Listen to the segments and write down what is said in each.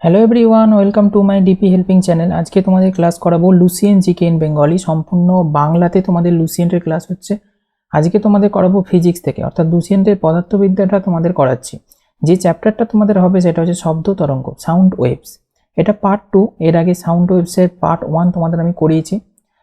Hello everyone, welcome to my DP helping channel. আজকে তোমাদের class করাবো লুসিয়েন জিকে ইন বেঙ্গলি। সম্পূর্ণ বাংলাতে তোমাদের লুসিয়েন্টের ক্লাস হচ্ছে। আজকে তোমাদের করাবো ফিজিক্স থেকে, অর্থাৎ লুসিয়েন্টের পদার্থবিদ্যাটা তোমাদের করাচ্ছি। যে চ্যাপ্টারটা তোমাদের হবে সেটা হচ্ছে শব্দ তরঙ্গ, সাউন্ড ওয়েভস। এটা পার্ট 2। এর আগে সাউন্ড ওয়েভসের পার্ট 1 তোমাদের আমি করিয়েছি।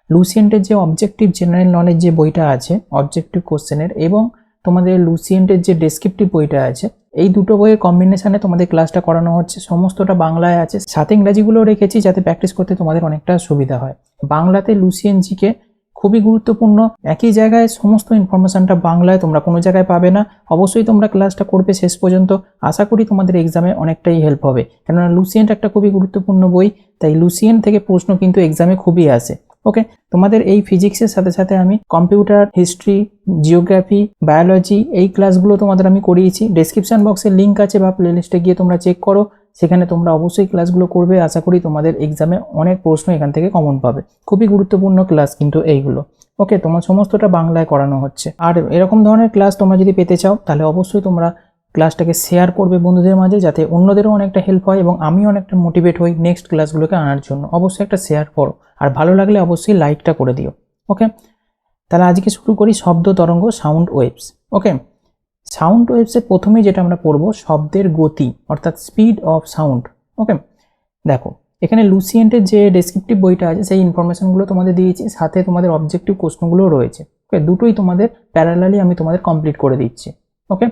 লুসিয়েন্টের যে অবজেক্টিভ জেনারেল নলেজ যে বইটা আছে অবজেক্টিভ কোশ্চেনের, এবং তোমাদের লুসিয়েন্টের যে ডেসক্রিপটিভ বইটা আছে, এই দুটো বইয়ের কম্বিনেশনে তোমাদের ক্লাসটা করানো হচ্ছে। সমস্তটা বাংলায় আছে, সাথে ইংরাজিগুলো রেখেছি যাতে প্র্যাকটিস করতে তোমাদের অনেকটা সুবিধা হয়। বাংলাতে লুসিয়েন জিকে খুবই গুরুত্বপূর্ণ। একই জায়গায় সমস্ত ইনফরমেশনটা বাংলায় তোমরা কোনো জায়গায় পাবে না। অবশ্যই তোমরা ক্লাসটা করবে শেষ পর্যন্ত। আশা করি তোমাদের এক্সামে অনেকটাই হেল্প হবে, কেননা লুসিয়েন্ট একটা খুবই গুরুত্বপূর্ণ বই। তাই লুসিয়েন্ট থেকে প্রশ্ন কিন্তু এক্সামে খুবই আসে। ওকে, তোমাদের এই ফিজিক্সের সাথে সাথে আমি কম্পিউটার, হিস্ট্রি, জিওগ্রাফি, বায়োলজি এই ক্লাসগুলো তোমাদের আমি করিয়েছি। ডেসক্রিপশন বক্সে লিঙ্ক আছে বা প্লেলিস্টে গিয়ে তোমরা চেক করো, সেখানে তোমরা অবশ্যই ক্লাসগুলো করবে। আশা করি তোমাদের এক্সামে অনেক প্রশ্ন এখান থেকে কমন পাবে। খুবই গুরুত্বপূর্ণ ক্লাস কিন্তু এইগুলো। ওকে, তোমার সমস্তটা বাংলায় করানো হচ্ছে। আর এরকম ধরনের ক্লাস তোমরা যদি পেতে চাও তাহলে অবশ্যই তোমরা ক্লাসটাকে শেয়ার করবে বন্ধুদের মাঝে, যাতে অন্যদেরও অনেকটা হেল্প হয় এবং আমিও অনেকটা মোটিভেট হই নেক্সট ক্লাসগুলোকে আনার জন্য। অবশ্যই একটা শেয়ার করো, আর ভালো লাগলে অবশ্যই লাইকটা করে দিও। ওকে, তাহলে আজকে শুরু করি শব্দ তরঙ্গ, সাউন্ড ওয়েভস। ওকে, সাউন্ড ওয়েভসের প্রথমেই যেটা আমরা পড়বো শব্দের গতি, অর্থাৎ স্পিড অফ সাউন্ড। ওকে, দেখো এখানে লুসিয়েন্টের যে ডেসক্রিপটিভ বইটা আছে সেই ইনফরমেশনগুলো তোমাদের দিয়েছি, সাথে তোমাদের অবজেক্টিভ কোশ্চেনগুলোও রয়েছে। ওকে, দুটোই তোমাদের প্যারালালি আমি তোমাদের কমপ্লিট করে দিচ্ছি। ওকে,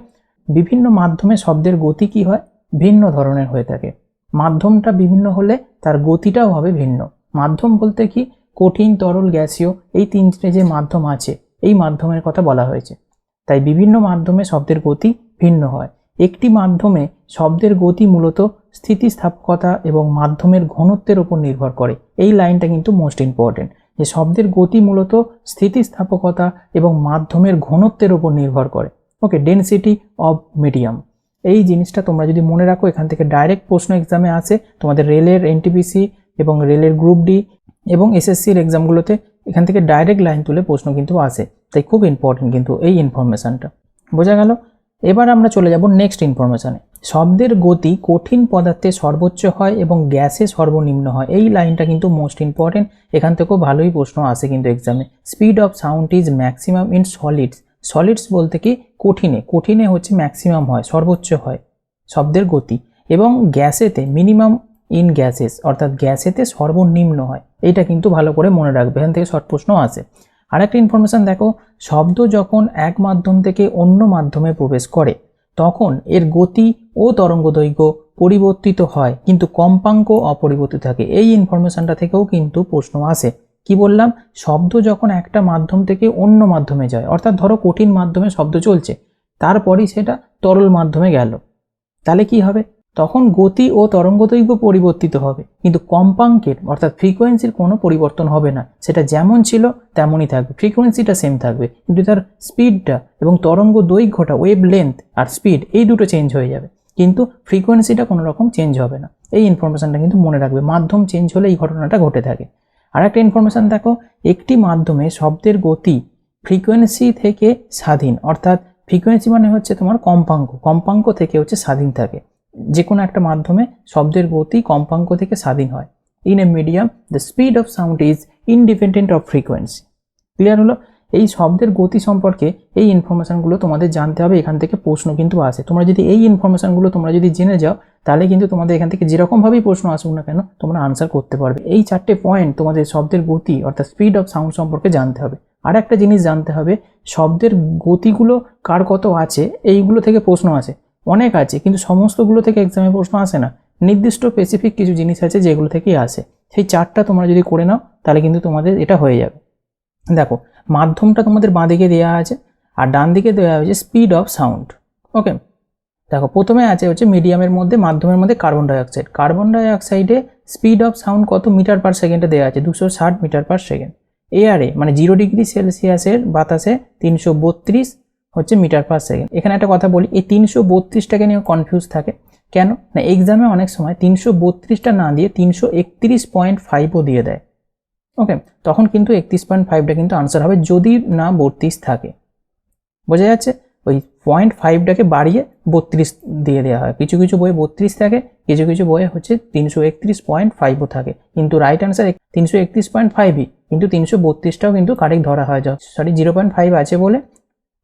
বিভিন্ন মাধ্যমে শব্দের গতি কি হয়, ভিন্ন ধরনের হয়ে থাকে। মাধ্যমটা বিভিন্ন হলে তার গতিটাও হবে ভিন্ন। মাধ্যম বলতে কি, কঠিন, তরল, গ্যাসীয়, এই তিনটে যে মাধ্যম আছে এই মাধ্যমের কথা বলা হয়েছে। তাই বিভিন্ন মাধ্যমে শব্দের গতি ভিন্ন হয়। একটি মাধ্যমে শব্দের গতি মূলত স্থিতিস্থাপকতা এবং মাধ্যমের ঘনত্বের উপর নির্ভর করে। এই লাইনটা কিন্তু মোস্ট ইম্পর্টেন্ট, যে শব্দের গতি মূলত স্থিতিস্থাপকতা এবং মাধ্যমের ঘনত্বের উপর নির্ভর করে। ওকে, ডেনসিটি অফ মিডিয়াম, এই জিনিসটা তোমরা যদি মনে রাখো, এখান থেকে ডাইরেক্ট প্রশ্ন এক্সামে আসে। তোমাদের রেলের এনটিপিসি এবং রেলের গ্রুপ ডি এবং এসএসসির এক্সামগুলোতে এখান থেকে ডাইরেক্ট লাইন তুলে প্রশ্ন কিন্তু আসে। তাই খুব ইম্পর্টেন্ট কিন্তু এই ইনফরমেশানটা। বোঝা গেল? এবার আমরা চলে যাব নেক্সট ইনফরমেশানে। শব্দের গতি কঠিন পদার্থে সর্বোচ্চ হয় এবং গ্যাসে সর্বনিম্ন হয়। এই লাইনটা কিন্তু মোস্ট ইম্পর্টেন্ট, এখান থেকেও ভালোই প্রশ্ন আসে কিন্তু এক্সামে। Speed of sound is maximum in solids. Solids বলতে কি, কঠিনে। কঠিনে হচ্ছে ম্যাক্সিমাম হয়, সর্বোচ্চ হয় শব্দের গতি, এবং গ্যাসেতে মিনিমাম ইন গ্যাসেস, অর্থাৎ গ্যাসেতে সর্বনিম্ন হয়। এইটা কিন্তু ভালো করে মনে রাখবে, এখান থেকে শর্ট প্রশ্ন আসে। আরেকটা ইনফরমেশন দেখো, শব্দ যখন এক মাধ্যম থেকে অন্য মাধ্যমে প্রবেশ করে তখন এর গতি ও তরঙ্গদৈর্ঘ্য পরিবর্তিত হয়, কিন্তু কম্পাঙ্ক অপরিবর্তিত থাকে। এই ইনফরমেশনটা থেকেও কিন্তু প্রশ্ন আসে। কি বললাম, শব্দ যখন একটা মাধ্যম থেকে অন্য মাধ্যমে যায়, অর্থাৎ ধরো কঠিন মাধ্যমে শব্দ চলছে, তারপরই সেটা তরল মাধ্যমে গেল, তাহলে কি হবে, তখন গতি ও তরঙ্গদৈর্ঘ্য পরিবর্তিত হবে, কিন্তু কম্পাঙ্কের অর্থাৎ ফ্রিকোয়েন্সির কোনো পরিবর্তন হবে না। সেটা যেমন ছিল তেমনই থাকবে, ফ্রিকোয়েন্সিটা সেম থাকবে, কিন্তু তার স্পিডটা এবং তরঙ্গ দৈর্ঘ্যটা, ওয়েভ লেন্থ আর স্পিড, এই দুটো চেঞ্জ হয়ে যাবে, কিন্তু ফ্রিকোয়েন্সিটা কোনো রকম চেঞ্জ হবে না। এই ইনফরমেশনটা কিন্তু মনে রাখবে, মাধ্যম চেঞ্জ হলে এই ঘটনাটা ঘটে থাকে। আর একটা ইনফরমেশন দেখো, একটি মাধ্যমে শব্দের গতি ফ্রিকোয়েন্সি থেকে স্বাধীন, অর্থাৎ ফ্রিকোয়েন্সি মানে হচ্ছে তোমার কম্পাঙ্ক, কম্পাঙ্ক থেকে হচ্ছে স্বাধীন থাকে। যে কোনো একটা মাধ্যমে শব্দের গতি কম্পাঙ্ক থেকে স্বাধীন হয়। In a medium the speed of sound is independent of frequency. Clear হলো? এই শব্দের গতি সম্পর্কে এই ইনফরমেশনগুলো তোমাদের জানতে হবে, এখান থেকে প্রশ্ন কিন্তু আসে। তোমরা যদি এই ইনফরমেশনগুলো তোমরা যদি জেনে যাও, তাহলে কিন্তু তোমাদের এখান থেকে যেরকমভাবেই প্রশ্ন আসুক না কেন তোমরা আনসার করতে পারবে। এই 4টে পয়েন্ট তোমাদের শব্দের গতি অর্থাৎ স্পিড অফ সাউন্ড সম্পর্কে জানতে হবে। আর একটা জিনিস জানতে হবে, শব্দের গতিগুলো কার কত আছে, এইগুলো থেকে প্রশ্ন আসে। অনেক আছে, কিন্তু সমস্তগুলো থেকে এক্সামে প্রশ্ন আসে না। নির্দিষ্ট স্পেসিফিক কিছু জিনিস আছে যেগুলো থেকেই আসে। সেই 4টা তোমরা যদি করে নাও তাহলে কিন্তু তোমাদের এটা হয়ে যাবে। দেখো, মাধ্যমটা তোমাদের বাঁ দিকে দেওয়া আছে আর ডান দিকে দেওয়া হয়েছে স্পিড অফ সাউন্ড। ওকে, দেখো প্রথমে আছে হচ্ছে মিডিয়ামের মধ্যে, মাধ্যমের মধ্যে কার্বন ডাইঅক্সাইড। কার্বন ডাইঅক্সাইডে স্পিড অফ সাউন্ড কত মিটার পার সেকেন্ডে দেওয়া আছে, 260 মিটার পার সেকেন্ড। এয়ারে মানে 0 ডিগ্রি সেলসিয়াসের বাতাসে 332 হচ্ছে মিটার পার সেকেন্ড। এখানে একটা কথা বলি, এই 332টাকে নিয়ে কনফিউজ থাকে কেন না, এক্সামে অনেক সময় 332টা না দিয়ে 331.5ও দিয়ে দেয়। ওকে, তখন কিন্তু 31.5টা কিন্তু আনসার হবে, যদি না 32 থাকে। বোঝা যাচ্ছে? ওই 0.5টাকে বাড়িয়ে 32 দিয়ে দেওয়া হয়। কিছু কিছু বইয়ে 32 থাকে, কিছু কিছু বইয়ে হচ্ছে 331.5ও থাকে, কিন্তু রাইট অ্যান্সার 331.5ই, কিন্তু 332টাও কিন্তু কারেক্ট ধরা হয়। সরি 0.5 আছে বলে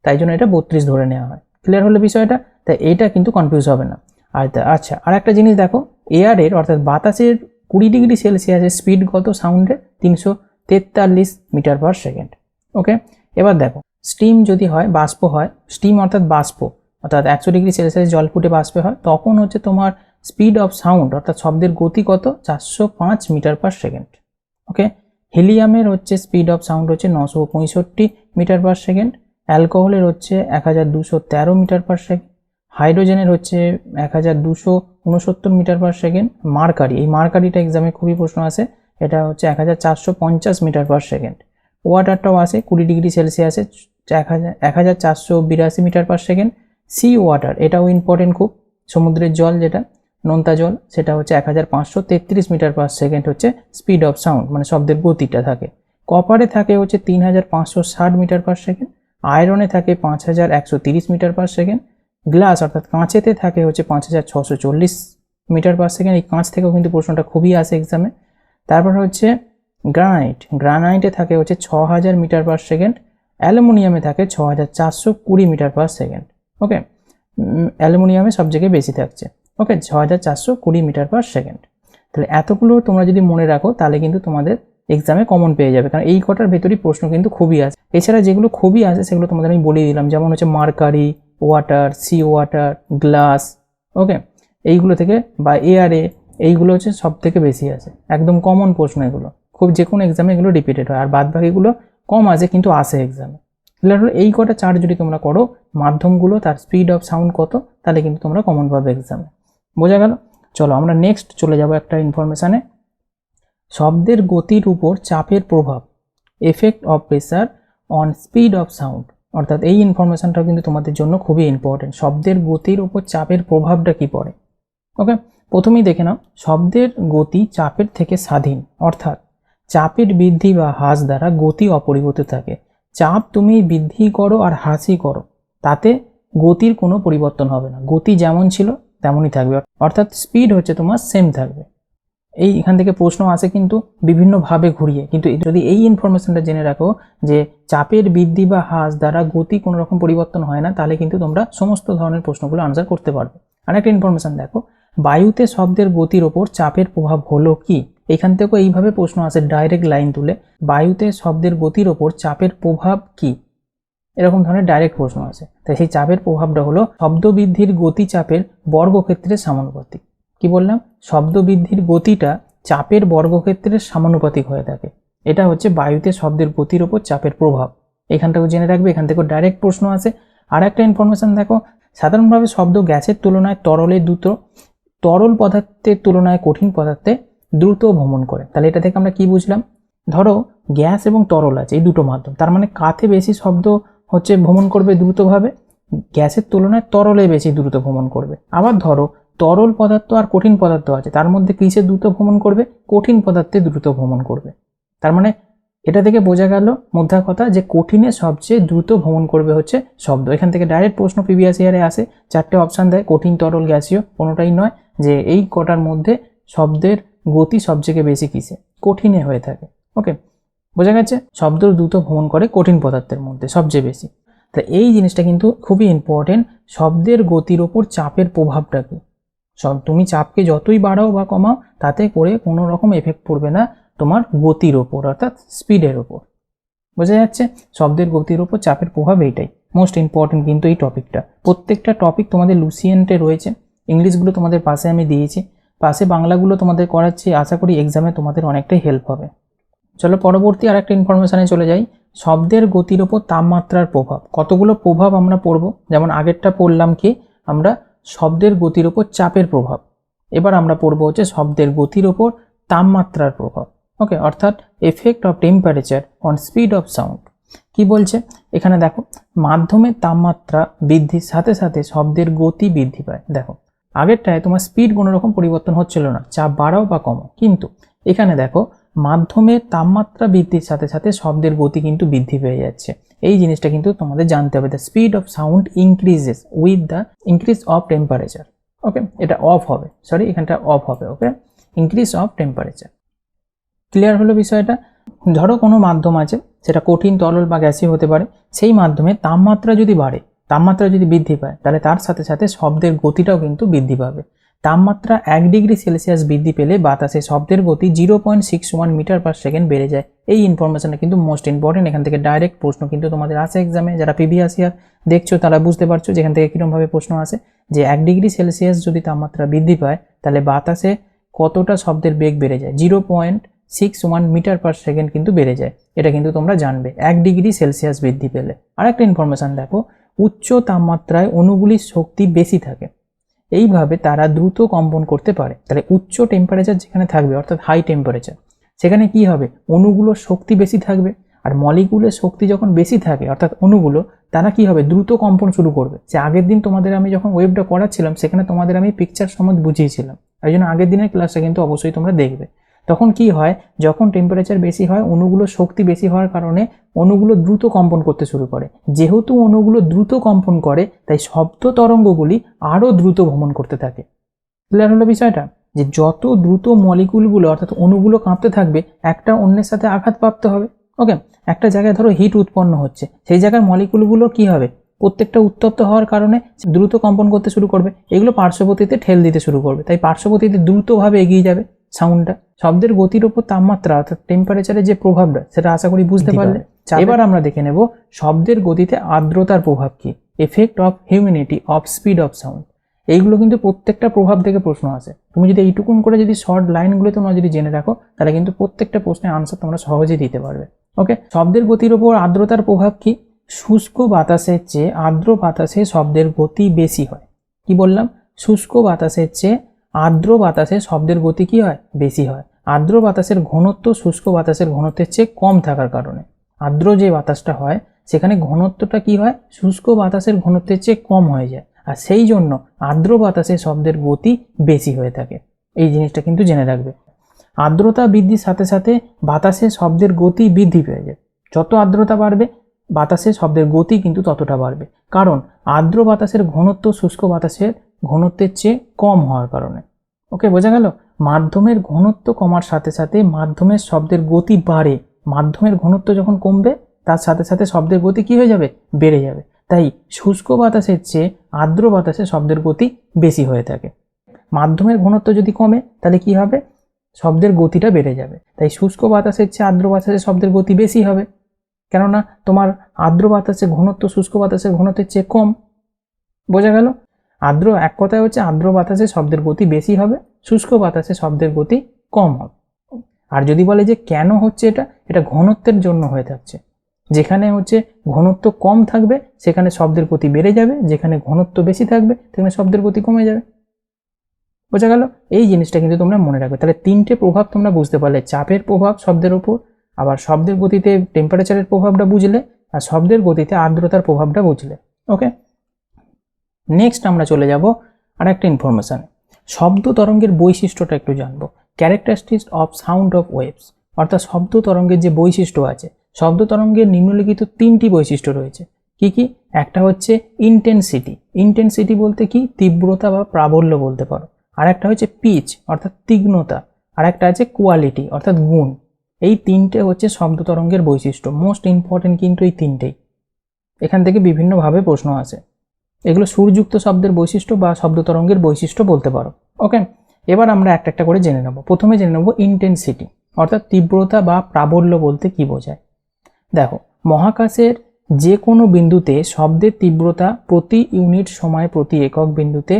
তাই জন্য এটা 32 ধরে নেওয়া হয়। ক্লিয়ার হলো বিষয়টা? তাই এইটা কিন্তু কনফিউজ হবে না। আর আচ্ছা, আর একটা জিনিস দেখো, এয়ারের অর্থাৎ বাতাসের 20 ডিগ্রি সেলসিয়াসের স্পিড কত সাউন্ডের? 343 মিটার পার সেকেন্ড। ওকে, এবার দেখো স্টিম যদি হয়, বাষ্প হয়, স্টিম অর্থাৎ বাষ্প, অর্থাৎ 100 ডিগ্রি সেলসিয়াস জল ফুটে বাষ্পে হয়, তখন হচ্ছে তোমার স্পিড অফ সাউন্ড অর্থাৎ শব্দের গতি কত? 405 মিটার পার সেকেন্ড। ওকে, হিলিয়ামের হচ্ছে স্পিড অফ সাউন্ড হচ্ছে 965 মিটার পার সেকেন্ড, অ্যালকোহলের হচ্ছে 1213 মিটার পার সেকেন্ড, হাইড্রোজেনের হচ্ছে 1269 মিটার পার সেকেন্ড, মার্কারি, এই মার্কারিটা এক্সামে খুবই প্রশ্ন আসে, এটা হচ্ছে 1450 মিটার পার সেকেন্ড। ওয়াটারটাও আসে 20 ডিগ্রি সেলসিয়াসে 1482 metre per second. Sea water, এটাও ইম্পর্টেন্ট খুব, সমুদ্রের জল যেটা নোনতা জল, সেটা হচ্ছে 1533 মিটার পার সেকেন্ড হচ্ছে স্পিড অফ সাউন্ড, মানে শব্দের গতিটা থাকে। কপারে থাকে হচ্ছে 3560 মিটার পার সেকেন্ড, আয়রনে থাকে 5130 মিটার পার সেকেন্ড, গ্লাস অর্থাৎ কাঁচেতে থাকে হচ্ছে 5640 মিটার পার সেকেন্ড। এই কাঁচ থেকেও কিন্তু প্রশ্নটা খুবই আসে এক্সামে। তারপর হচ্ছে গ্রানাইটে থাকে হচ্ছে 6000 মিটার পার সেকেন্ড, অ্যালুমিনিয়ামে থাকে 6420 মিটার পার সেকেন্ড। ওকে, অ্যালুমিনিয়ামে সব জায়গায় বেশি থাকছে। ওকে, 6420 মিটার পার সেকেন্ড। তাহলে এতগুলো তোমরা যদি মনে রাখো তাহলে কিন্তু তোমাদের এক্সামে কমন পেয়ে যাবে, কারণ এই কটার ভেতরেই প্রশ্ন কিন্তু খুবই আসে। এছাড়া যেগুলো খুবই আসে সেগুলো তোমাদের আমি বলে দিলাম, যেমন হচ্ছে mercury, water, sea water, glass, okay, এইগুলো থেকে বা এয়ারে, এইগুলো হচ্ছে সব থেকে বেশি আসে, একদম কমন প্রশ্ন এগুলো, খুব যে কোনো এক্সামে এগুলো রিপিটেড হয়, আর বাদ বাকিগুলো কম আসে কিন্তু আসে এক্সামে। ক্লিয়ার হলো? এই কটা চার্ট যদি তোমরা করো, মাধ্যমগুলো তার স্পিড অফ সাউন্ড কত, তাহলে কিন্তু তোমরা কমন পাবে এক্সামে। বোঝা গেল? চলো আমরা নেক্সট চলে যাব একটা ইনফরমেশানে, শব্দের গতির উপর চাপের প্রভাব, effect of pressure on speed of sound. অর্থাৎ এই ইনফরমেশানটাও কিন্তু তোমাদের জন্য খুবই ইম্পর্টেন্ট, শব্দের গতির উপর চাপের প্রভাবটা কি পড়ে। ওকে, প্রথমেই দেখে নাও, শব্দের গতি চাপের থেকে স্বাধীন, অর্থাৎ চাপের বৃদ্ধি বা হ্রাস দ্বারা গতি অপরিবর্তিত থাকে। চাপ তুমি বৃদ্ধি করো আর হ্রাসই করো, তাতে গতির কোনো পরিবর্তন হবে না, গতি যেমন ছিল তেমনই থাকবে, অর্থাৎ স্পিড হচ্ছে তোমার সেম থাকবে। এখান থেকে প্রশ্ন আসে কিন্তু বিভিন্নভাবে ঘুরিয়ে, কিন্তু যদি এই ইনফরমেশনটা জেনে রাখো যে চাপের বৃদ্ধি বা হ্রাস দ্বারা গতি কোনো রকম পরিবর্তন হয় না, তাহলে কিন্তু তোমরা সমস্ত ধরনের প্রশ্নগুলো আনসার করতে পারবে। আরেকটা ইনফরমেশন দেখো, বায়ুতে শব্দের গতির ওপর চাপের প্রভাব হলো কি? এখান থেকেও এইভাবে প্রশ্ন আসে, ডাইরেক্ট লাইন তুলে, বায়ুতে শব্দের গতির ওপর চাপের প্রভাব কি, এরকম ধরনের ডাইরেক্ট প্রশ্ন আসে। তাই সেই চাপের প্রভাবটা হলো শব্দ বৃদ্ধির গতি চাপের বর্গক্ষেত্রের সমানুপাতিক। কি বললাম? শব্দ বৃদ্ধির গতিটা চাপের বর্গক্ষেত্রের সমানুপাতিক হয়ে থাকে। এটা হচ্ছে বায়ুতে শব্দের গতির ওপর চাপের প্রভাব। এখানটাও জেনে রাখবে, এখান থেকেও ডাইরেক্ট প্রশ্ন আসে। আর একটা ইনফরমেশন দেখো, সাধারণভাবে শব্দ গ্যাসের তুলনায় তরলে দ্রুত, তরল পদার্থের তুলনায় কঠিন পদার্থে দ্রুত ভ্রমণ করে। তাহলে এটা থেকে আমরা কি বুঝলাম? ধরো গ্যাস এবং তরল আছে, এই দুটো মাধ্যম, তার মানে কাতে বেশি শব্দ হচ্ছে ভ্রমণ করবে দ্রুতভাবে? গ্যাসের তুলনায় তরলে বেশি দ্রুত ভ্রমণ করবে। আবার ধরো তরল পদার্থ আর কঠিন পদার্থ আছে, তার মধ্যে কিসে দ্রুত ভ্রমণ করবে? কঠিন পদার্থে দ্রুত ভ্রমণ করবে। তার মানে এটা থেকে বোঝা গেল মোদ্দা কথা যে কঠিনে সবচেয়ে দ্রুত ভ্রমণ করবে হচ্ছে শব্দ। এখান থেকে ডাইরেক্ট প্রশ্ন প্রিভিয়াস ইয়ারে আসে, 4টে অপশান দেয়, কঠিন, তরল, গ্যাসীয়, কোনোটাই নয়, যে এই কটার মধ্যে শব্দের গতি সবচেয়ে বেশি কিসে? কঠিনে হয়ে থাকে। ওকে, বোঝা গেছে? শব্দ দ্রুত ভ্রমণ করে কঠিন পদার্থের মধ্যে সবচেয়ে বেশি। তা এই জিনিসটা কিন্তু খুবই ইম্পর্টেন্ট, শব্দের গতির ওপর চাপের প্রভাবটা কি। তুমি চাপকে যতই বাড়াও বা কমাও, তাতে করে কোনো রকম এফেক্ট পড়বে না তোমার গতির ওপর, অর্থাৎ স্পিডের ওপর। বোঝা যাচ্ছে? শব্দের গতির ওপর চাপের প্রভাব এইটাই মোস্ট ইম্পর্টেন্ট। কিন্তু এই টপিকটা, প্রত্যেকটা টপিক তোমাদের লুসিয়েন্টে রয়েছে, ইংলিশগুলো তোমাদের পাশে আমি দিয়েছি, পাশে বাংলাগুলো তোমাদের করাচ্ছি, আশা করি এক্সামে তোমাদের অনেকটাই হেল্প হবে। চলো পরবর্তী আর একটা ইনফরমেশানে চলে যাই, শব্দের গতির ওপর তাপমাত্রার প্রভাব। কতগুলো প্রভাব আমরা পড়ব, যেমন আগেরটা পড়লাম কি আমরা শব্দের গতির ওপর চাপের প্রভাব, এবার আমরা পড়বো হচ্ছে শব্দের গতির ওপর তাপমাত্রার প্রভাব। ওকে, অর্থাৎ effect of temperature on speed of sound. কি বলছে এখানে দেখো, মাধ্যমের তাপমাত্রা বৃদ্ধির সাথে সাথে শব্দের গতি বৃদ্ধি পায়। দেখো আগেরটায় তোমার স্পিড কোনো রকম পরিবর্তন হচ্ছিল না, চাপ বাড়াও বা কমো, কিন্তু এখানে দেখো মাধ্যমের তাপমাত্রা বৃদ্ধির সাথে সাথে শব্দের গতি কিন্তু বৃদ্ধি পেয়ে যাচ্ছে। এই জিনিসটা কিন্তু তোমাদের জানতে হবে। The speed of sound increases with the increase of temperature. Okay, এটা অফ হবে, সরি এখানটা অফ হবে। Okay, increase of temperature. Clear হলো বিষয়টা? ধরো কোনো মাধ্যম আছে, সেটা কঠিন, তরল বা গ্যাসীয় হতে পারে। সেই মাধ্যমে তাপমাত্রা যদি বাড়ে, তাপমাত্রা যদি বৃদ্ধি পায়, তাহলে তার সাথে সাথে শব্দের গতিটাও কিন্তু বৃদ্ধি পাবে। তাপমাত্রা 1 ডিগ্রি সেলসিয়াস বৃদ্ধি পেলে বাতাসে শব্দের গতি 0.61 মিটার পার সেকেন্ড বেড়ে যায়। এই ইনফরমেশনটা কিন্তু মোস্ট ইম্পর্টেন্ট। এখান থেকে ডাইরেক্ট প্রশ্ন কিন্তু তোমাদের আসে এক্সামে। যারা প্রিভিয়াস ইয়ার দেখছো তারা বুঝতে পারছো যেখান থেকে কীরকমভাবে প্রশ্ন আসে, যে 1 ডিগ্রি সেলসিয়াস যদি তাপমাত্রা বৃদ্ধি পায় তাহলে বাতাসে কতটা শব্দের বেগ বেড়ে যায়, 0.61 মিটার পার সেকেন্ড কিন্তু বেড়ে যায়। এটা কিন্তু তোমরা জানবে 1 ডিগ্রি সেলসিয়াস বৃদ্ধি পেলে। আরেকটা ইনফরমেশন দেখো, উচ্চ তাপমাত্রায় অণুগুলির শক্তি বেশি থাকে, এইভাবে তারা দ্রুত কম্পন করতে পারে। তাহলে উচ্চ টেম্পারেচার যেখানে থাকবে, অর্থাৎ হাই টেম্পারেচার, সেখানে কি হবে, অণুগুলোর শক্তি বেশি থাকবে। আর মলিকুলের শক্তি যখন বেশি থাকে, অর্থাৎ অণুগুলো, তারা কি হবে, দ্রুত কম্পন শুরু করবে। যে আগের দিন তোমাদের আমি যখন ওয়েবটা করাচ্ছিলাম সেখানে তোমাদের আমি পিকচার সমেত বুঝিয়েছিলাম, এই জন্য আগের দিনের ক্লাসটা কিন্তু অবশ্যই তোমরা দেখবে। তখন কি হয়, যখন টেম্পারেচার বেশি হয়, অণুগুলোর শক্তি বেশি হওয়ার কারণে অণুগুলো দ্রুত কম্পন করতে শুরু করে। যেহেতু অণুগুলো দ্রুত কম্পন করে, তাই শব্দ তরঙ্গগুলি আরও দ্রুত ভ্রমণ করতে থাকে। ক্লিয়ার হলো বিষয়টা? যে যত দ্রুত মলিকুলগুলো অর্থাৎ অণুগুলো কাঁপতে থাকবে, একটা অন্যের সাথে আঘাতপ্রাপ্ত হবে। ওকে, একটা জায়গায় ধরো হিট উৎপন্ন হচ্ছে, সেই জায়গায় মলিকুলগুলো কি হবে, প্রত্যেকটা উত্তপ্ত হওয়ার কারণে দ্রুত কম্পন করতে শুরু করবে। এগুলো পার্শ্ববর্তীতে ঠেল দিতে শুরু করবে, তাই পার্শ্ববর্তীতে দ্রুতভাবে এগিয়ে যাবে সাউন্ডটা। শব্দের গতির উপর তাপমাত্রা অর্থাৎ টেম্পারেচারের যে প্রভাবটা, সেটা আশা করি বুঝতে পারলে। এবার আমরা দেখে নেব শব্দের গতিতে আর্দ্রতার প্রভাব কি, effect of humidity of speed of sound. এইগুলো কিন্তু প্রত্যেকটা প্রভাব থেকে প্রশ্ন আসে। তুমি যদি এইটুকুন করে যদি শর্ট লাইনগুলো তোমরা যদি জেনে রাখো, তাহলে কিন্তু প্রত্যেকটা প্রশ্নের আনসার তোমরা সহজেই দিতে পারবে। ওকে, শব্দের গতির উপর আর্দ্রতার প্রভাব কি? শুষ্ক বাতাসের চেয়ে আর্দ্র বাতাসে শব্দের গতি বেশি হয়। কি বললাম? শুষ্ক বাতাসের চেয়ে আর্দ্র বাতাসে শব্দের গতি কি হয়, বেশি হয়। আর্দ্র বাতাসের ঘনত্ব শুষ্ক বাতাসের ঘনত্বের চেয়ে কম থাকার কারণে, আর্দ্র যে বাতাসটা হয় সেখানে ঘনত্বটা কি হয়, শুষ্ক বাতাসের ঘনত্বের চেয়ে কম হয়ে যায়, আর সেই জন্য আর্দ্র বাতাসে শব্দের গতি বেশি হয়ে থাকে। এই জিনিসটা কিন্তু জেনে রাখবে। আর্দ্রতা বৃদ্ধির সাথে সাথে বাতাসে শব্দের গতি বৃদ্ধি পেয়ে যায়। যত আর্দ্রতা বাড়বে, বাতাসে শব্দের গতি কিন্তু ততটা বাড়বে, কারণ আর্দ্র বাতাসের ঘনত্ব শুষ্ক বাতাসের ঘনত্বের চেয়ে কম হওয়ার কারণে। ওকে, বোঝা গেল? মাধ্যমের ঘনত্ব কমার সাথে সাথে মাধ্যমের শব্দের গতি বাড়ে। মাধ্যমের ঘনত্ব যখন কমবে, তার সাথে সাথে শব্দের গতি কি হয়ে যাবে, বেড়ে যাবে। তাই শুষ্ক বাতাসের চেয়ে আর্দ্র বাতাসে শব্দের গতি বেশি হয়ে থাকে। মাধ্যমের ঘনত্ব যদি কমে, তাহলে কি হবে, শব্দের গতিটা বেড়ে যাবে। তাই শুষ্ক বাতাসের চেয়ে আর্দ্র বাতাসে শব্দের গতি বেশি হবে, কেননা তোমার আর্দ্র বাতাসের ঘনত্ব শুষ্ক বাতাসের ঘনত্বের চেয়ে কম। বোঝা গেল? আর্দ্র, এক কথায় হচ্ছে আর্দ্র বাতাসে শব্দের গতি বেশি হবে, শুষ্ক বাতাসে শব্দের গতি কম হবে। আর যদি বলে যে কেন হচ্ছে এটা ঘনত্বের জন্য হয়ে থাকছে। যেখানে হচ্ছে ঘনত্ব কম থাকবে সেখানে শব্দের গতি বেড়ে যাবে, যেখানে ঘনত্ব বেশি থাকবে সেখানে শব্দের গতি কমে যাবে। বোঝা গেল? এই জিনিসটা কিন্তু তোমরা মনে রাখবে। তাহলে তিনটে প্রভাব তোমরা বুঝতে পারলে, চাপের প্রভাব শব্দের উপর, আবার শব্দের গতিতে টেম্পারেচারের প্রভাবটা বুঝলে, আর শব্দের গতিতে আর্দ্রতার প্রভাবটা বুঝলে। ওকে, নেক্সট আমরা চলে যাব আর একটা ইনফরমেশান। শব্দ তরঙ্গের বৈশিষ্ট্যটা একটু জানবো। Characteristics of sound of waves, অর্থাৎ শব্দ তরঙ্গের যে বৈশিষ্ট্য আছে। শব্দ তরঙ্গের নিম্নলিখিত তিনটি বৈশিষ্ট্য রয়েছে। কি কি? একটা হচ্ছে ইন্টেন্সিটি। ইন্টেন্সিটি বলতে কি, তীব্রতা বা প্রাবল্য বলতে পারো। আর একটা হচ্ছে পিচ অর্থাৎ তীক্ষ্ণতা, আর একটা আছে কোয়ালিটি অর্থাৎ গুণ। এই তিনটে হচ্ছে শব্দ তরঙ্গের বৈশিষ্ট্য। মোস্ট ইম্পর্টেন্ট কিন্তু এই তিনটেই, এখান থেকে বিভিন্নভাবে প্রশ্ন আসে। এগুলো সুরযুক্ত শব্দের বৈশিষ্ট্য বা শব্দ তরঙ্গের বৈশিষ্ট্য বলতে পারো। ওকে, এবার আমরা একটা একটা করে জেনে নেব। প্রথমে জেনে নেব ইন্টেন্সিটি অর্থাৎ তীব্রতা বা প্রাবল্য বলতে কি বোঝায়। দেখো, মহাকাশের যে কোনো বিন্দুতে শব্দের তীব্রতা প্রতি ইউনিট সময় প্রতি একক বিন্দুতে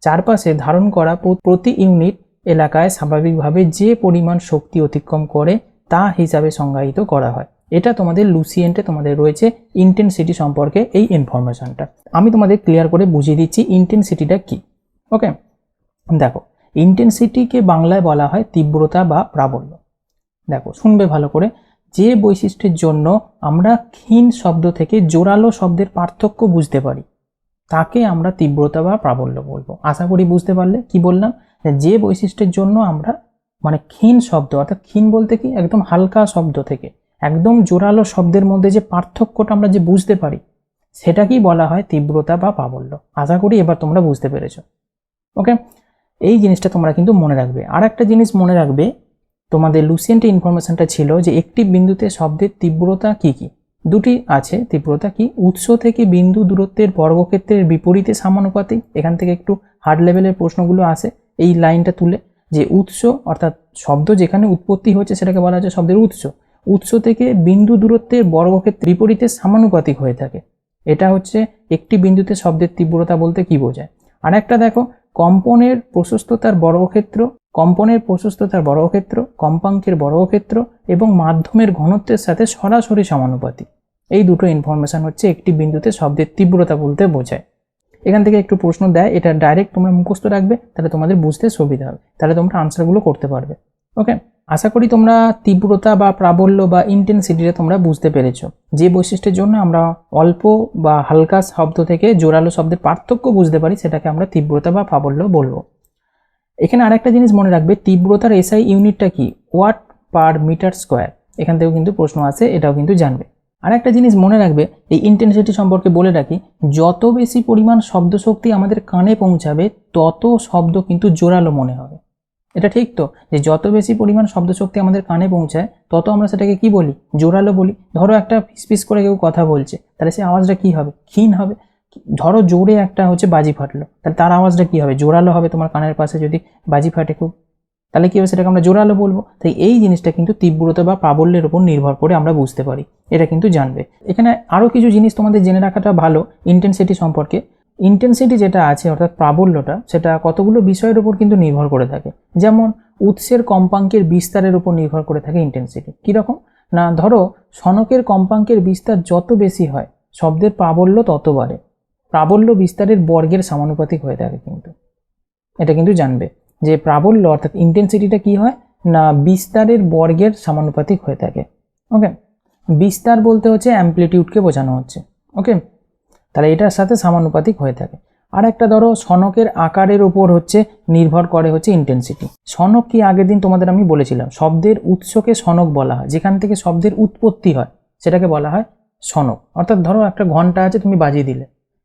চারপাশে ধারণ করা প্রতি ইউনিট এলাকায় স্বাভাবিকভাবে যে পরিমাণ শক্তি অতিক্রম করে তা হিসাবে সংজ্ঞায়িত করা হয়। এটা তোমাদের লুসিয়েন্টে তোমাদের রয়েছে ইন্টেন্সিটি সম্পর্কে এই ইনফরমেশনটা। আমি তোমাদের ক্লিয়ার করে বুঝিয়ে দিচ্ছি ইন্টেন্সিটিটা কি। ওকে, দেখো, ইন্টেন্সিটিকে বাংলায় বলা হয় তীব্রতা বা প্রাবল্য। দেখো, শুনবে ভালো করে। যে বৈশিষ্ট্যের জন্য আমরা ক্ষীণ শব্দ থেকে জোরালো শব্দের পার্থক্য বুঝতে পারি, তাকে আমরা তীব্রতা বা প্রাবল্য বলবো। আশা করি বুঝতে পারলে। কি বললাম? যে বৈশিষ্ট্যের জন্য আমরা মানে ক্ষীণ শব্দ, অর্থাৎ ক্ষীণ বলতে কি একদম হালকা শব্দ থেকে একদম জোরালো শব্দের মধ্যে যে পার্থক্যটা আমরা যে বুঝতে পারি সেটাকেই বলা হয় তীব্রতা বা প্রাবল্য। আশা করি এবার তোমরা বুঝতে পেরেছো। ওকে, এই জিনিসটা তোমরা কিন্তু মনে রাখবে। আর একটা জিনিস মনে রাখবে, তোমাদের লুসিয়েন্টে ইনফরমেশনটা ছিল যে একটি বিন্দুতে শব্দের তীব্রতা কি কি, দুটি আছে তীব্রতা কি, উৎস থেকে বিন্দু দূরত্বের বর্গক্ষেত্রের বিপরীতে সমানুপাতিক। এখান থেকে একটু হার্ড লেভেলের প্রশ্নগুলো আসে এই লাইনটা তুলে, যে উৎস অর্থাৎ শব্দ যেখানে উৎপত্তি হচ্ছে সেটাকে বলা হচ্ছে শব্দের উৎস, উৎস থেকে বিন্দু দূরত্বের বর্গক্ষেত্রের বিপরীতে সমানুপাতিক হয়ে থাকে। এটা হচ্ছে একটি বিন্দুতে শব্দের তীব্রতা বলতে কি বোঝায়। আর একটা দেখো, কম্পনের প্রশস্ততার বর্গক্ষেত্র, কম্পাঙ্কের বর্গক্ষেত্র এবং মাধ্যমের ঘনত্বের সাথে সরাসরি সমানুপাতিক। এই দুটো ইনফরমেশন হচ্ছে একটি বিন্দুতে শব্দের তীব্রতা বলতে বোঝায়। এখান থেকে একটু প্রশ্ন দেয়, এটা ডাইরেক্ট তোমরা মুখস্থ রাখবে, তাহলে তোমাদের বুঝতে সুবিধা হবে, তাহলে তোমরা আনসারগুলো করতে পারবে। ওকে, আশা করি তোমরা তীব্রতা বা প্রাবল্য বা ইন্টেন্সিটিটা তোমরা বুঝতে পেরেছো। যে বৈশিষ্ট্যের জন্য আমরা অল্প বা হালকা শব্দ থেকে জোরালো শব্দের পার্থক্য বুঝতে পারি সেটাকে আমরা তীব্রতা বা প্রাবল্য বলবো। এখানে আরেকটা জিনিস মনে রাখবে, তীব্রতার এসআই ইউনিটটা কি, ওয়াট পার মিটার স্কোয়ার। এখান থেকেও কিন্তু প্রশ্ন আছে, এটাও কিন্তু জানবে। আর একটা জিনিস মনে রাখবে, এই ইন্টেন্সিটি সম্পর্কে বলে রাখি, যত বেশি পরিমাণ শব্দ শক্তি আমাদের কানে পৌঁছাবে তত শব্দ কিন্তু জোরালো মনে হবে। এটা ঠিক তো, যে যত বেশি পরিমাণ শব্দ শক্তি আমাদের কানে পৌঁছায় তত আমরা সেটাকে কি বলি, জোরালো বলি। ধরো একটা ফিসফিস করে কেউ কথা বলছে, তাহলে সেই আওয়াজটা কি হবে, ক্ষীণ হবে। ধরো জোরে একটা হচ্ছে বাজি ফাটলো, তাহলে তার আওয়াজটা কি হবে, জোরালো হবে। তোমার কানের পাশে যদি বাজি ফাটে খুব, তাহলে কি হবে, সেটাকে আমরা জোরালো বলবো। তাই এই জিনিসটা কিন্তু তীব্রতা বা প্রাবল্যের উপর নির্ভর করে আমরা বুঝতে পারি, এটা কিন্তু জানবে। এখানে আরও কিছু জিনিস তোমাদের জেনে রাখাটা ভালো ইন্টেন্সিটি সম্পর্কে। ইন্টেন্সিটি যেটা আছে অর্থাৎ প্রাবল্যটা, সেটা কতগুলো বিষয়ের উপর কিন্তু নির্ভর করে থাকে। যেমন উৎসের কম্পাঙ্কের বিস্তারের উপর নির্ভর করে থাকে ইন্টেন্সিটি। কীরকম না, ধরো সনকের কম্পাঙ্কের বিস্তার যত বেশি হয় শব্দের প্রাবল্য তত বাড়ে। প্রাবল্য বিস্তারের বর্গের সমানুপাতিক হয়ে থাকে কিন্তু, এটা কিন্তু জানবে যে প্রাবল্য অর্থাৎ ইন্টেন্সিটিটা কি হয় না, বিস্তারের বর্গের সমানুপাতিক হয়ে থাকে। ওকে, বিস্তার বলতে হচ্ছে অ্যাম্প্লিটিউডকে বোঝানো হচ্ছে। ওকে, তাহলে এটার সাথে সমানুপাতিক হয়ে থাকে। আর একটা ধরো সনকের আকারের উপর হচ্ছে নির্ভর করে হচ্ছে ইন্টেন্সিটি। সনক কি, আগের দিন তোমাদের আমি বলেছিলাম শব্দের উৎসকে সনক বলা হয়, যেখান থেকে শব্দের উৎপত্তি হয় সেটাকে বলা হয় সনক। অর্থাৎ ধরো একটা ঘন্টা আছে, তুমি বাজিয়ে দিলে,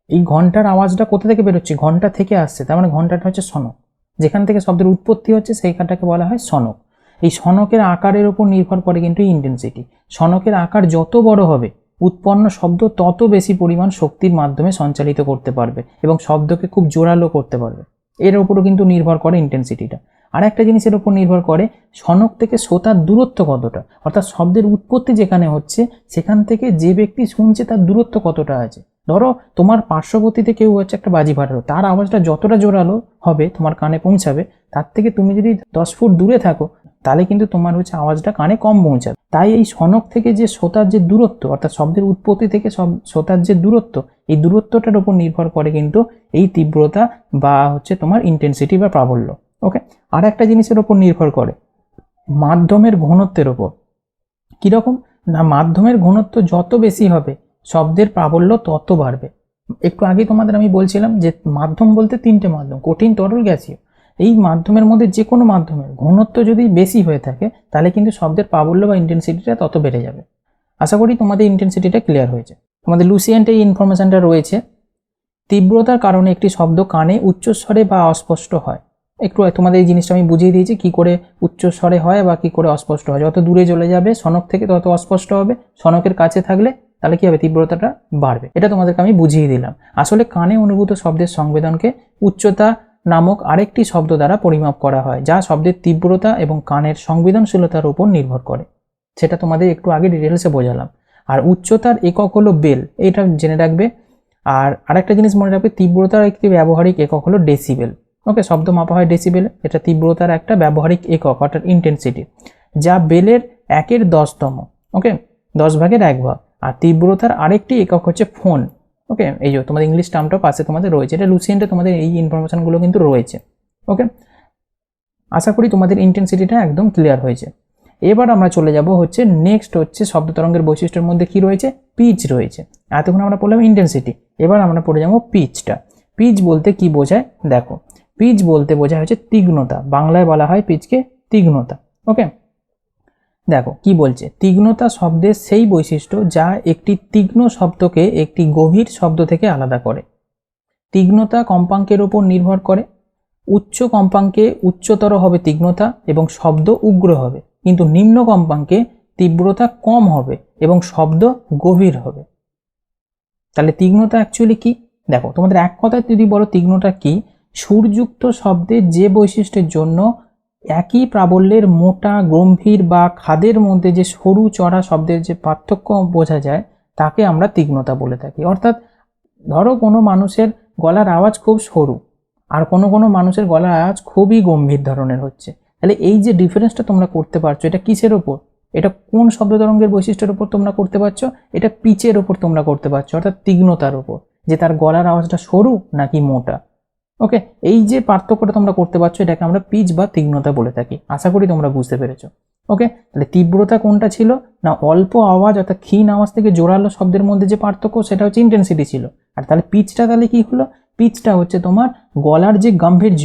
এই ঘন্টার আওয়াজটা কোথা থেকে বেরোচ্ছে, ঘন্টা থেকে আসছে, তার মানে ঘন্টাটা হচ্ছে সনক। যেখান থেকে শব্দের উৎপত্তি হচ্ছে সেইখানটাকে বলা হয় সনক। এই সনকের আকারের উপর নির্ভর করে কিন্তু ইন্টেন্সিটি। সনকের আকার যত বড় হবে উৎপন্ন শব্দ তত বেশি পরিমাণ শক্তির মাধ্যমে সঞ্চালিত করতে পারবে এবং শব্দকে খুব জোরালো করতে পারবে। এর উপরও কিন্তু নির্ভর করে ইন্টেন্সিটিটা। আর একটা জিনিসের উপর নির্ভর করে সনক থেকে শ্রোতার দূরত্ব কতটা, অর্থাৎ শব্দের উৎপত্তি যেখানে হচ্ছে সেখান থেকে যে ব্যক্তি শুনছে তার দূরত্ব কতটা আছে। ধরো তোমার পার্শ্ববর্তীতে কেউ হচ্ছে একটা বাজি ফাটালো, তার আওয়াজটা যতটা জোরালো হবে তোমার কানে পৌঁছাবে, তার থেকে তুমি যদি 10 ফুট দূরে থাকো তাহলে কিন্তু তোমার হচ্ছে আওয়াজটা কানে কম পৌঁছাবে। তাই এই সনক থেকে যে শ্রোতার যে দূরত্ব, অর্থাৎ শব্দের উৎপত্তি থেকে শ্রোতার যে দূরত্ব, এই দূরত্বটার উপর নির্ভর করে কিন্তু এই তীব্রতা বা হচ্ছে তোমার ইন্টেন্সিটি বা প্রাবল্য। ওকে, আর একটা জিনিসের উপর নির্ভর করে মাধ্যমের ঘনত্বের উপর। কীরকম না, মাধ্যমের ঘনত্ব যত বেশি হবে শব্দের প্রাবল্য তত বাড়বে। একটু আগে তোমাদের আমি বলছিলাম যে মাধ্যম বলতে 3টে মাধ্যম, কঠিন, তরল, গ্যাসীয়। এই মাধ্যমের মধ্যে যে কোনো মাধ্যমের ঘনত্ব যদি বেশি হয়ে থাকে তাহলে কিন্তু শব্দের প্রাবল্য বা ইন্টেন্সিটিটা তত বেড়ে যাবে। আশা করি তোমাদের ইন্টেন্সিটিটা ক্লিয়ার হয়েছে। তোমাদের লুসিয়েন্টে এই ইনফরমেশনটা রয়েছে। তীব্রতার কারণে একটি শব্দ কানে উচ্চস্বরে বা অস্পষ্ট হয়। একটু তোমাদের এই জিনিসটা আমি বুঝিয়ে দিয়েছি কি করে উচ্চস্বরে হয় বা কি করে অস্পষ্ট হয়। যত দূরে চলে যাবে সনক থেকে তত অস্পষ্ট হবে, সনকের কাছে থাকলে তাহলে কি হবে, তীব্রতাটা বাড়বে। এটা তোমাদেরকে আমি বুঝিয়ে দিলাম। আসলে কানে অনুভূত শব্দের সংবেদনকে উচ্চতা নামক আরেকটি শব্দ দ্বারা পরিমাপ করা হয়, যা শব্দের তীব্রতা এবং কানের সংবেদনশীলতার উপর নির্ভর করে। সেটা তোমাদের একটু আগে ডিটেলসে বোঝালাম। আর উচ্চতার একক হলো বেল, এটা জেনে রাখবে। আর আরেকটা জিনিস মনে রাখবে, তীব্রতার একটি ব্যবহারিক একক হলো ডেসিবেল। ওকে, শব্দ মাপা হয় ডেসিবেলে, এটা তীব্রতার একটা ব্যবহারিক একক অর্থাৎ ইন্টেন্সিটি, যা বেলের 1/10তম। ওকে, 10 ভাগের 1 ভাগ। আর তীব্রতার আরেকটি একক হচ্ছে ফোন। ওকে, এই যে তোমাদের ইংলিশ টার্মটা পাশে তোমাদের রয়েছে, এটা লুসিয়েন্টে তোমাদের এই ইনফরমেশনগুলো কিন্তু রয়েছে। ওকে, আশা করি তোমাদের ইন্টেন্সিটিটা একদম ক্লিয়ার হয়েছে। এবার আমরা চলে যাব হচ্ছে নেক্সট হচ্ছে শব্দ তরঙ্গের বৈশিষ্ট্যের মধ্যে কি রয়েছে, পিচ রয়েছে। এতক্ষণ আমরা পড়লাম ইন্টেন্সিটি, এবার আমরা পড়ে যাবো পিচটা। পিচ বলতে কি বোঝায় দেখো, পিচ বলতে বোঝায় হচ্ছে তীক্ষ্ণতা। বাংলায় বলা হয় পিচকে তীক্ষ্ণতা। ওকে, দেখো কি বলছে, তীক্ষ্ণতা শব্দের সেই বৈশিষ্ট্য যা একটি তীক্ষ্ণ শব্দকে একটি গভীর শব্দ থেকে আলাদা করে। তীক্ষ্ণতা কম্পাঙ্কের উপর নির্ভর করে। উচ্চ কম্পাঙ্কে উচ্চতর হবে তীক্ষ্ণতা এবং শব্দ উগ্র হবে, কিন্তু নিম্ন কম্পাঙ্কে তীব্রতা কম হবে এবং শব্দ গভীর হবে। তাহলে তীক্ষ্ণতা অ্যাকচুয়ালি কি? দেখো, তোমাদের এক কথায় যদি বলো তীক্ষ্ণতা কি, সুরযুক্ত শব্দের যে বৈশিষ্ট্যের জন্য একই প্রাবল্যের মোটা, গম্ভীর বা খাদের মধ্যে যে সরু চড়া শব্দের যে পার্থক্য বোঝা যায় তাকে আমরা তীক্ষ্ণতা বলে থাকি। অর্থাৎ ধরো কোনো মানুষের গলার আওয়াজ খুব সরু আর কোনো মানুষের গলার আওয়াজ খুবই গম্ভীর ধরনের হচ্ছে, তাহলে এই যে ডিফারেন্সটা তোমরা করতে পারছো, এটা কিসের ওপর? এটা কোন শব্দ তরঙ্গের বৈশিষ্ট্যের উপর তোমরা করতে পারছো? এটা পিচের ওপর তোমরা করতে পারছো, অর্থাৎ তীক্ষ্ণতার উপর, যে তার গলার আওয়াজটা সরু নাকি মোটা। ওকে, এই যে পার্থক্যটা তোমরা করতে পারছো এটাকে আমরা পিচ বা তীক্ষ্ণতা বলে থাকি। আশা করি তোমরা বুঝতে পেরেছো। ওকে, তাহলে তীব্রতা কোনটা ছিল না, অল্প আওয়াজ অর্থাৎ ক্ষীণ আওয়াজ থেকে জোরালো শব্দের মধ্যে যে পার্থক্য সেটা হচ্ছে ইন্টেন্সিটি ছিল। আর তাহলে পিচটা তাহলে কি হলো? পিচটা হচ্ছে তোমার গলার যে গাম্ভীর্য,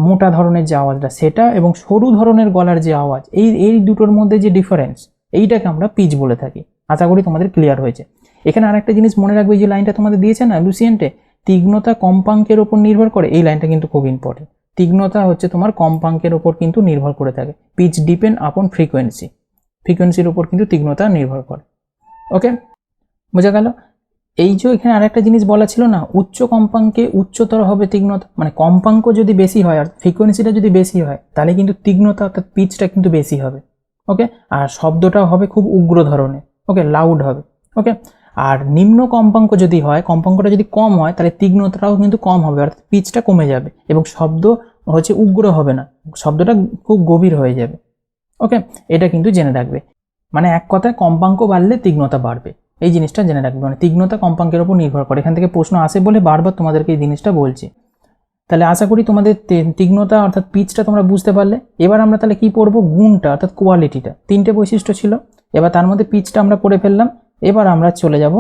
মোটা ধরনের যে আওয়াজটা সেটা, এবং সরু ধরনের গলার যে আওয়াজ, এই দুটোর মধ্যে যে ডিফারেন্স, এইটাকে আমরা পিচ বলে থাকি। আশা করি তোমাদের ক্লিয়ার হয়েছে। এখানে আরেকটা জিনিস মনে রাখবে, যে লাইনটা তোমাদের দিয়েছে না লুসিয়েন্টে, তীক্ষ্ণতা কম্পাঙ্কের উপর নির্ভর করে, এই লাইনটা কিন্তু খুব ইম্পর্টেন্ট। তীক্ষ্ণতা হচ্ছে তোমার কম্পাঙ্কের উপর কিন্তু নির্ভর করে থাকে। পিচ ডিপেন্ড আপন ফ্রিকোয়েন্সি, ফ্রিকোয়েন্সির উপর কিন্তু তীক্ষ্ণতা নির্ভর করে। ওকে, বোঝা গেল? এই যে এখানে আরেকটা জিনিস বলা ছিল না, উচ্চ কম্পাঙ্কে উচ্চতর হবে তীক্ষ্ণতা, মানে কম্পাঙ্ক যদি বেশি হয় আর ফ্রিকোয়েন্সিটা যদি বেশি হয় তাহলে কিন্তু তীক্ষ্ণতা অর্থাৎ পিচটা কিন্তু বেশি হবে। ওকে, আর শব্দটাও হবে খুব উগ্র ধরনের। ওকে, লাউড হবে। ওকে, আর নিম্ন কম্পাঙ্ক যদি হয়, কম্পাঙ্কটা যদি কম হয় তাহলে তীক্ষ্ণতাটাও কিন্তু কম হবে, অর্থাৎ পিচটা কমে যাবে এবং শব্দ হচ্ছে উগ্র হবে না, শব্দটা খুব গভীর হয়ে যাবে। ওকে, এটা কিন্তু জেনে রাখবে। মানে এক কথায় কম্পাঙ্ক বাড়লে তীক্ষ্ণতা বাড়বে, এই জিনিসটা জেনে রাখবে। মানে তীক্ষ্ণতা কম্পাঙ্কের উপর নির্ভর করে, এখান থেকে প্রশ্ন আসে বলে বারবার তোমাদেরকে এই জিনিসটা বলছি। তাহলে আশা করি তোমাদের তীক্ষ্ণতা অর্থাৎ পিচটা তোমরা বুঝতে পারলে। এবার আমরা তাহলে কি পড়বো? গুণটা অর্থাৎ কোয়ালিটিটা। তিনটে বৈশিষ্ট্য ছিল, এবার তার মধ্যে পিচটা আমরা পড়ে ফেললাম। এবার আমরা চলে যাব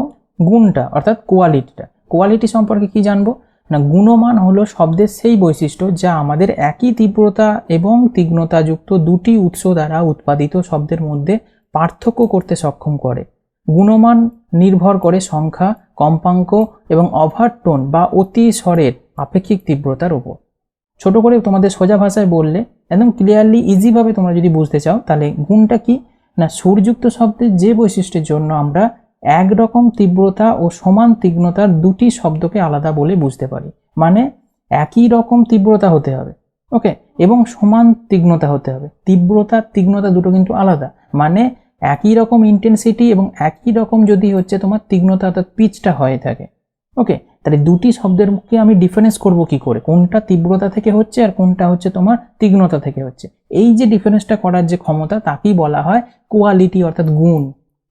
গুণটা অর্থাৎ কোয়ালিটিটা। কোয়ালিটি সম্পর্কে কি জানবো না, গুণমান হলো শব্দের সেই বৈশিষ্ট্য যা আমাদের একই তীব্রতা এবং তীক্ষ্ণতা যুক্ত দুটি উৎস দ্বারা উৎপাদিত শব্দের মধ্যে পার্থক্য করতে সক্ষম করে। গুণমান নির্ভর করে সংখ্যা, কম্পাঙ্ক এবং ওভারটোন বা অতি স্বরের আপেক্ষিক তীব্রতার উপর। ছোট করে তোমাদের সোজা ভাষায় বললে, একদম ক্লিয়ারলি ইজিভাবে তোমরা যদি বুঝতে চাও, তাহলে গুণটা কি না, সুরযুক্ত শব্দের যে বৈশিষ্ট্যের জন্য আমরা একরকম তীব্রতা ও সমান তীক্ষ্ণতার দুটি শব্দকে আলাদা বলে বুঝতে পারি। মানে একই রকম তীব্রতা হতে হবে, ওকে, এবং সমান তীক্ষ্ণতা হতে হবে। তীব্রতা তীক্ষ্ণতা দুটো কিন্তু আলাদা, মানে একই রকম ইন্টেন্সিটি এবং একই রকম যদি হচ্ছে তোমার তীক্ষ্ণতা অর্থাৎ পিচটা হয়ে থাকে। ওকে, তাহলে দুটি শব্দেরকে আমি ডিফারেন্স করব কি করে, কোনটা তীব্রতা থেকে হচ্ছে আর কোনটা হচ্ছে তোমার তীক্ষ্ণতা থেকে হচ্ছে। এই যে ডিফারেন্সটা করার যে ক্ষমতা তাকেই বলা হয় কোয়ালিটি অর্থাৎ গুণ।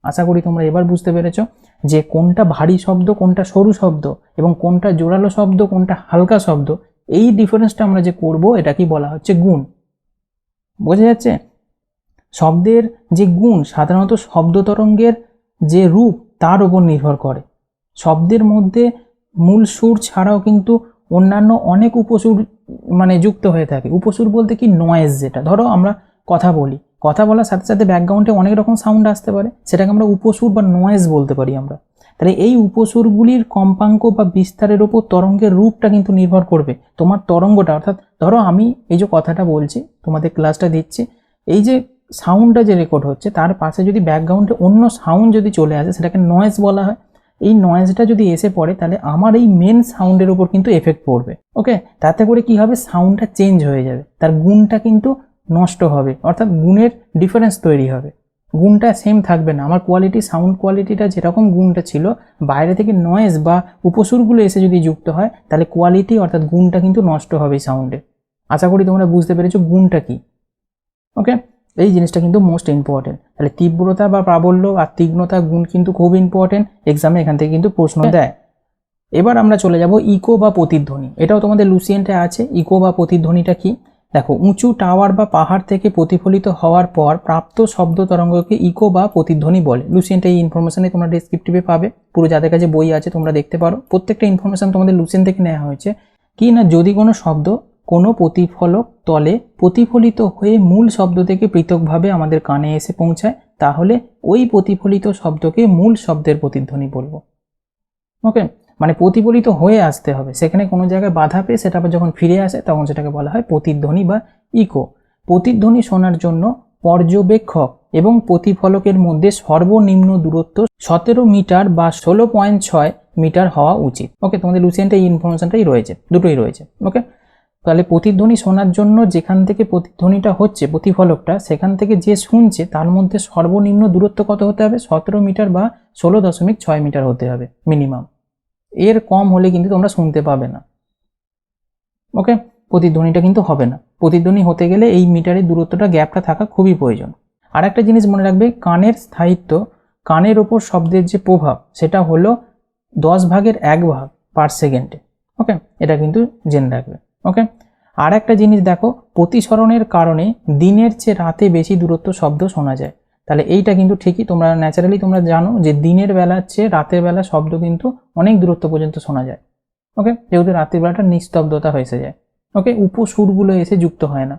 আশা করি তোমরা এবার বুঝতে পেরেছো যে কোনটা ভারী শব্দ, কোনটা সরু শব্দ, এবং কোনটা জোরালো শব্দ, কোনটা হালকা শব্দ। এই ডিফারেন্সটা আমরা যে করব এটাকেই বলা হচ্ছে গুণ। বোঝা যাচ্ছে? শব্দের যে গুণ সাধারণত শব্দ তরঙ্গের যে রূপ তার উপর নির্ভর করে। শব্দের মধ্যে মূল সুর ছাড়াও কিন্তু অন্যান্য অনেক উপসুর মানে যুক্ত হয়ে থাকে। উপসুর বলতে কি, নয়েজ। যেটা ধরো আমরা কথা বলি, কথা বলার সাথে সাথে ব্যাকগ্রাউন্ডে অনেক রকম সাউন্ড আসতে পারে, সেটাকে আমরা উপসুর বা নয়েজ বলতে পারি আমরা। তাহলে এই উপসুরগুলির কম্পাঙ্ক বা বিস্তারের উপর তরঙ্গের রূপটা কিন্তু নির্ভর করবে। তোমার তরঙ্গটা অর্থাৎ ধরো আমি এই যে কথাটা বলছি, তোমাদের ক্লাসটা দিচ্ছি, এই যে সাউন্ডটা যে রেকর্ড হচ্ছে তার পাশে যদি ব্যাকগ্রাউন্ডে অন্য সাউন্ড যদি চলে আসে সেটাকে নয়েজ বলা হয়। এই নয়েজটা যদি এসে পড়ে তাহলে আমার এই মেন সাউন্ডের উপর কিন্তু এফেক্ট পড়বে। ওকে, তাতে করে কি হবে, সাউন্ডটা চেঞ্জ হয়ে যাবে, তার গুণটা কিন্তু নষ্ট হবে, অর্থাৎ গুণের ডিফারেন্স তৈরি হবে, গুণটা সেম থাকবে না। আমার কোয়ালিটি, সাউন্ড কোয়ালিটিটা যেরকম গুণটা ছিল, বাইরে থেকে নয়েজ বা উপসুরগুলো এসে যদি যুক্ত হয় তাহলে কোয়ালিটি অর্থাৎ গুণটা কিন্তু নষ্ট হবে সাউন্ডে। আশা করি তোমরা বুঝতে পেরেছো গুণটা কি। ওকে, এই জিনিসটা কিন্তু মোস্ট ইম্পর্টেন্ট। তাহলে তীব্রতা বা প্রাবল্য আর তীক্ষ্ণতা গুণ কিন্তু খুব ইম্পর্টেন্ট, এক্সামে এখান থেকে কিন্তু প্রশ্ন দেয়। এবার আমরা চলে যাব ইকো বা প্রতিধ্বনি। এটাও তোমাদের লুসিয়েন্টে আছে। ইকো বা প্রতিধ্বনিটা কি, দেখো, উঁচু টাওয়ার বা পাহাড় থেকে প্রতিফলিত হওয়ার পর প্রাপ্ত শব্দ তরঙ্গকে ইকো বা প্রতিধ্বনি বলে। লুসিয়েন্টে এই ইনফরমেশনে তোমরা ডেসক্রিপটিভে পাবে, পুরো যাদের কাছে বই আছে তোমরা দেখতে পারো। প্রত্যেকটা ইনফরমেশন তোমাদের লুসিয়েন্ট থেকে নেওয়া হয়েছে। কি না, যদি কোনো শব্দ কোনো প্রতিফলক তলে প্রতিফলিত হয়ে মূল শব্দ থেকে পৃথকভাবে আমাদের কানে এসে পৌঁছায়, তাহলে ওই প্রতিফলিত শব্দকে মূল শব্দের প্রতিধ্বনি বলবো। ওকে, মানে প্রতিফলিত হয়ে আসতে হবে, সেখানে কোনো জায়গায় বাধা পেয়ে সেটা আবার যখন ফিরে আসে তখন সেটাকে বলা হয় প্রতিধ্বনি বা ইকো। প্রতিধ্বনি শোনার জন্য পর্যবেক্ষক এবং প্রতিফলকের মধ্যে সর্বনিম্ন দূরত্ব 17 মিটার বা 16.6 মিটার হওয়া উচিত। ওকে, তোমাদের লুসিয়েন্টে এই ইনফরমেশনটাই রয়েছে, দুটোই রয়েছে। ওকে, তাহলে প্রতিধ্বনি শোনার জন্য যেখান থেকে প্রতিধ্বনিটা হচ্ছে প্রতিফলকটা, সেখান থেকে যে শুনছে তার মধ্যে সর্বনিম্ন দূরত্ব কত হতে হবে? 17 মিটার বা 16.6 মিটার হতে হবে মিনিমাম। এর কম হলে কিন্তু তোমরা শুনতে পাবে না। ওকে, প্রতিধ্বনিটা কিন্তু হবে না। প্রতিধ্বনি হতে গেলে এই মিটারের দূরত্বটা, গ্যাপটা থাকা খুবই প্রয়োজন। আর একটা জিনিস মনে রাখবে, কানের স্থায়িত্ব, কানের ওপর শব্দের যে প্রভাব, সেটা হলো 10/1 পার সেকেন্ডে। ওকে, এটা কিন্তু জেনে রাখবে। ওকে, আর একটা জিনিস দেখো, প্রতিসরণের কারণে দিনের চেয়ে রাতে বেশি দূরত্ব শব্দ শোনা যায়। তাহলে এইটা কিন্তু ঠিকই, তোমরা ন্যাচারালি তোমরা জানো যে দিনের বেলার চেয়ে রাতের বেলা শব্দ কিন্তু অনেক দূরত্ব পর্যন্ত শোনা যায়। ওকে, যেহেতু রাতের বেলাটা নিস্তব্ধতা হয়েছে যায়। ওকে, উপসুরগুলো এসে যুক্ত হয় না।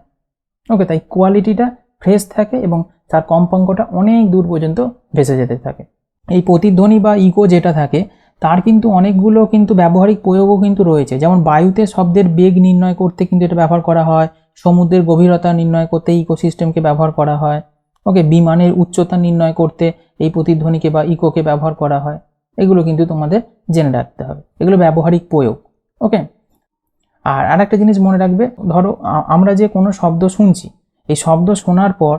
ওকে, তাই কোয়ালিটিটা ফ্রেশ থাকে এবং তার কম্পাঙ্কটা অনেক দূর পর্যন্ত ভেসে যেতে থাকে। এই প্রতিধ্বনি বা ইকো যেটা থাকে তার কিন্তু অনেকগুলো কিন্তু ব্যবহারিক প্রয়োগও কিন্তু রয়েছে। যেমন বায়ুতে শব্দের বেগ নির্ণয় করতে কিন্তু এটা ব্যবহার করা হয়, সমুদ্রের গভীরতা নির্ণয় করতে ইকোসিস্টেমকে ব্যবহার করা হয়। ওকে, বিমানের উচ্চতা নির্ণয় করতে এই প্রতিধ্বনিকে বা ইকোকে ব্যবহার করা হয়। এগুলো কিন্তু তোমাদের জেনে রাখতে হবে, এগুলো ব্যবহারিক প্রয়োগ। ওকে, আর আরেকটা জিনিস মনে রাখবে, ধরো আমরা যে কোনো শব্দ শুনছি, এই শব্দ শোনার পর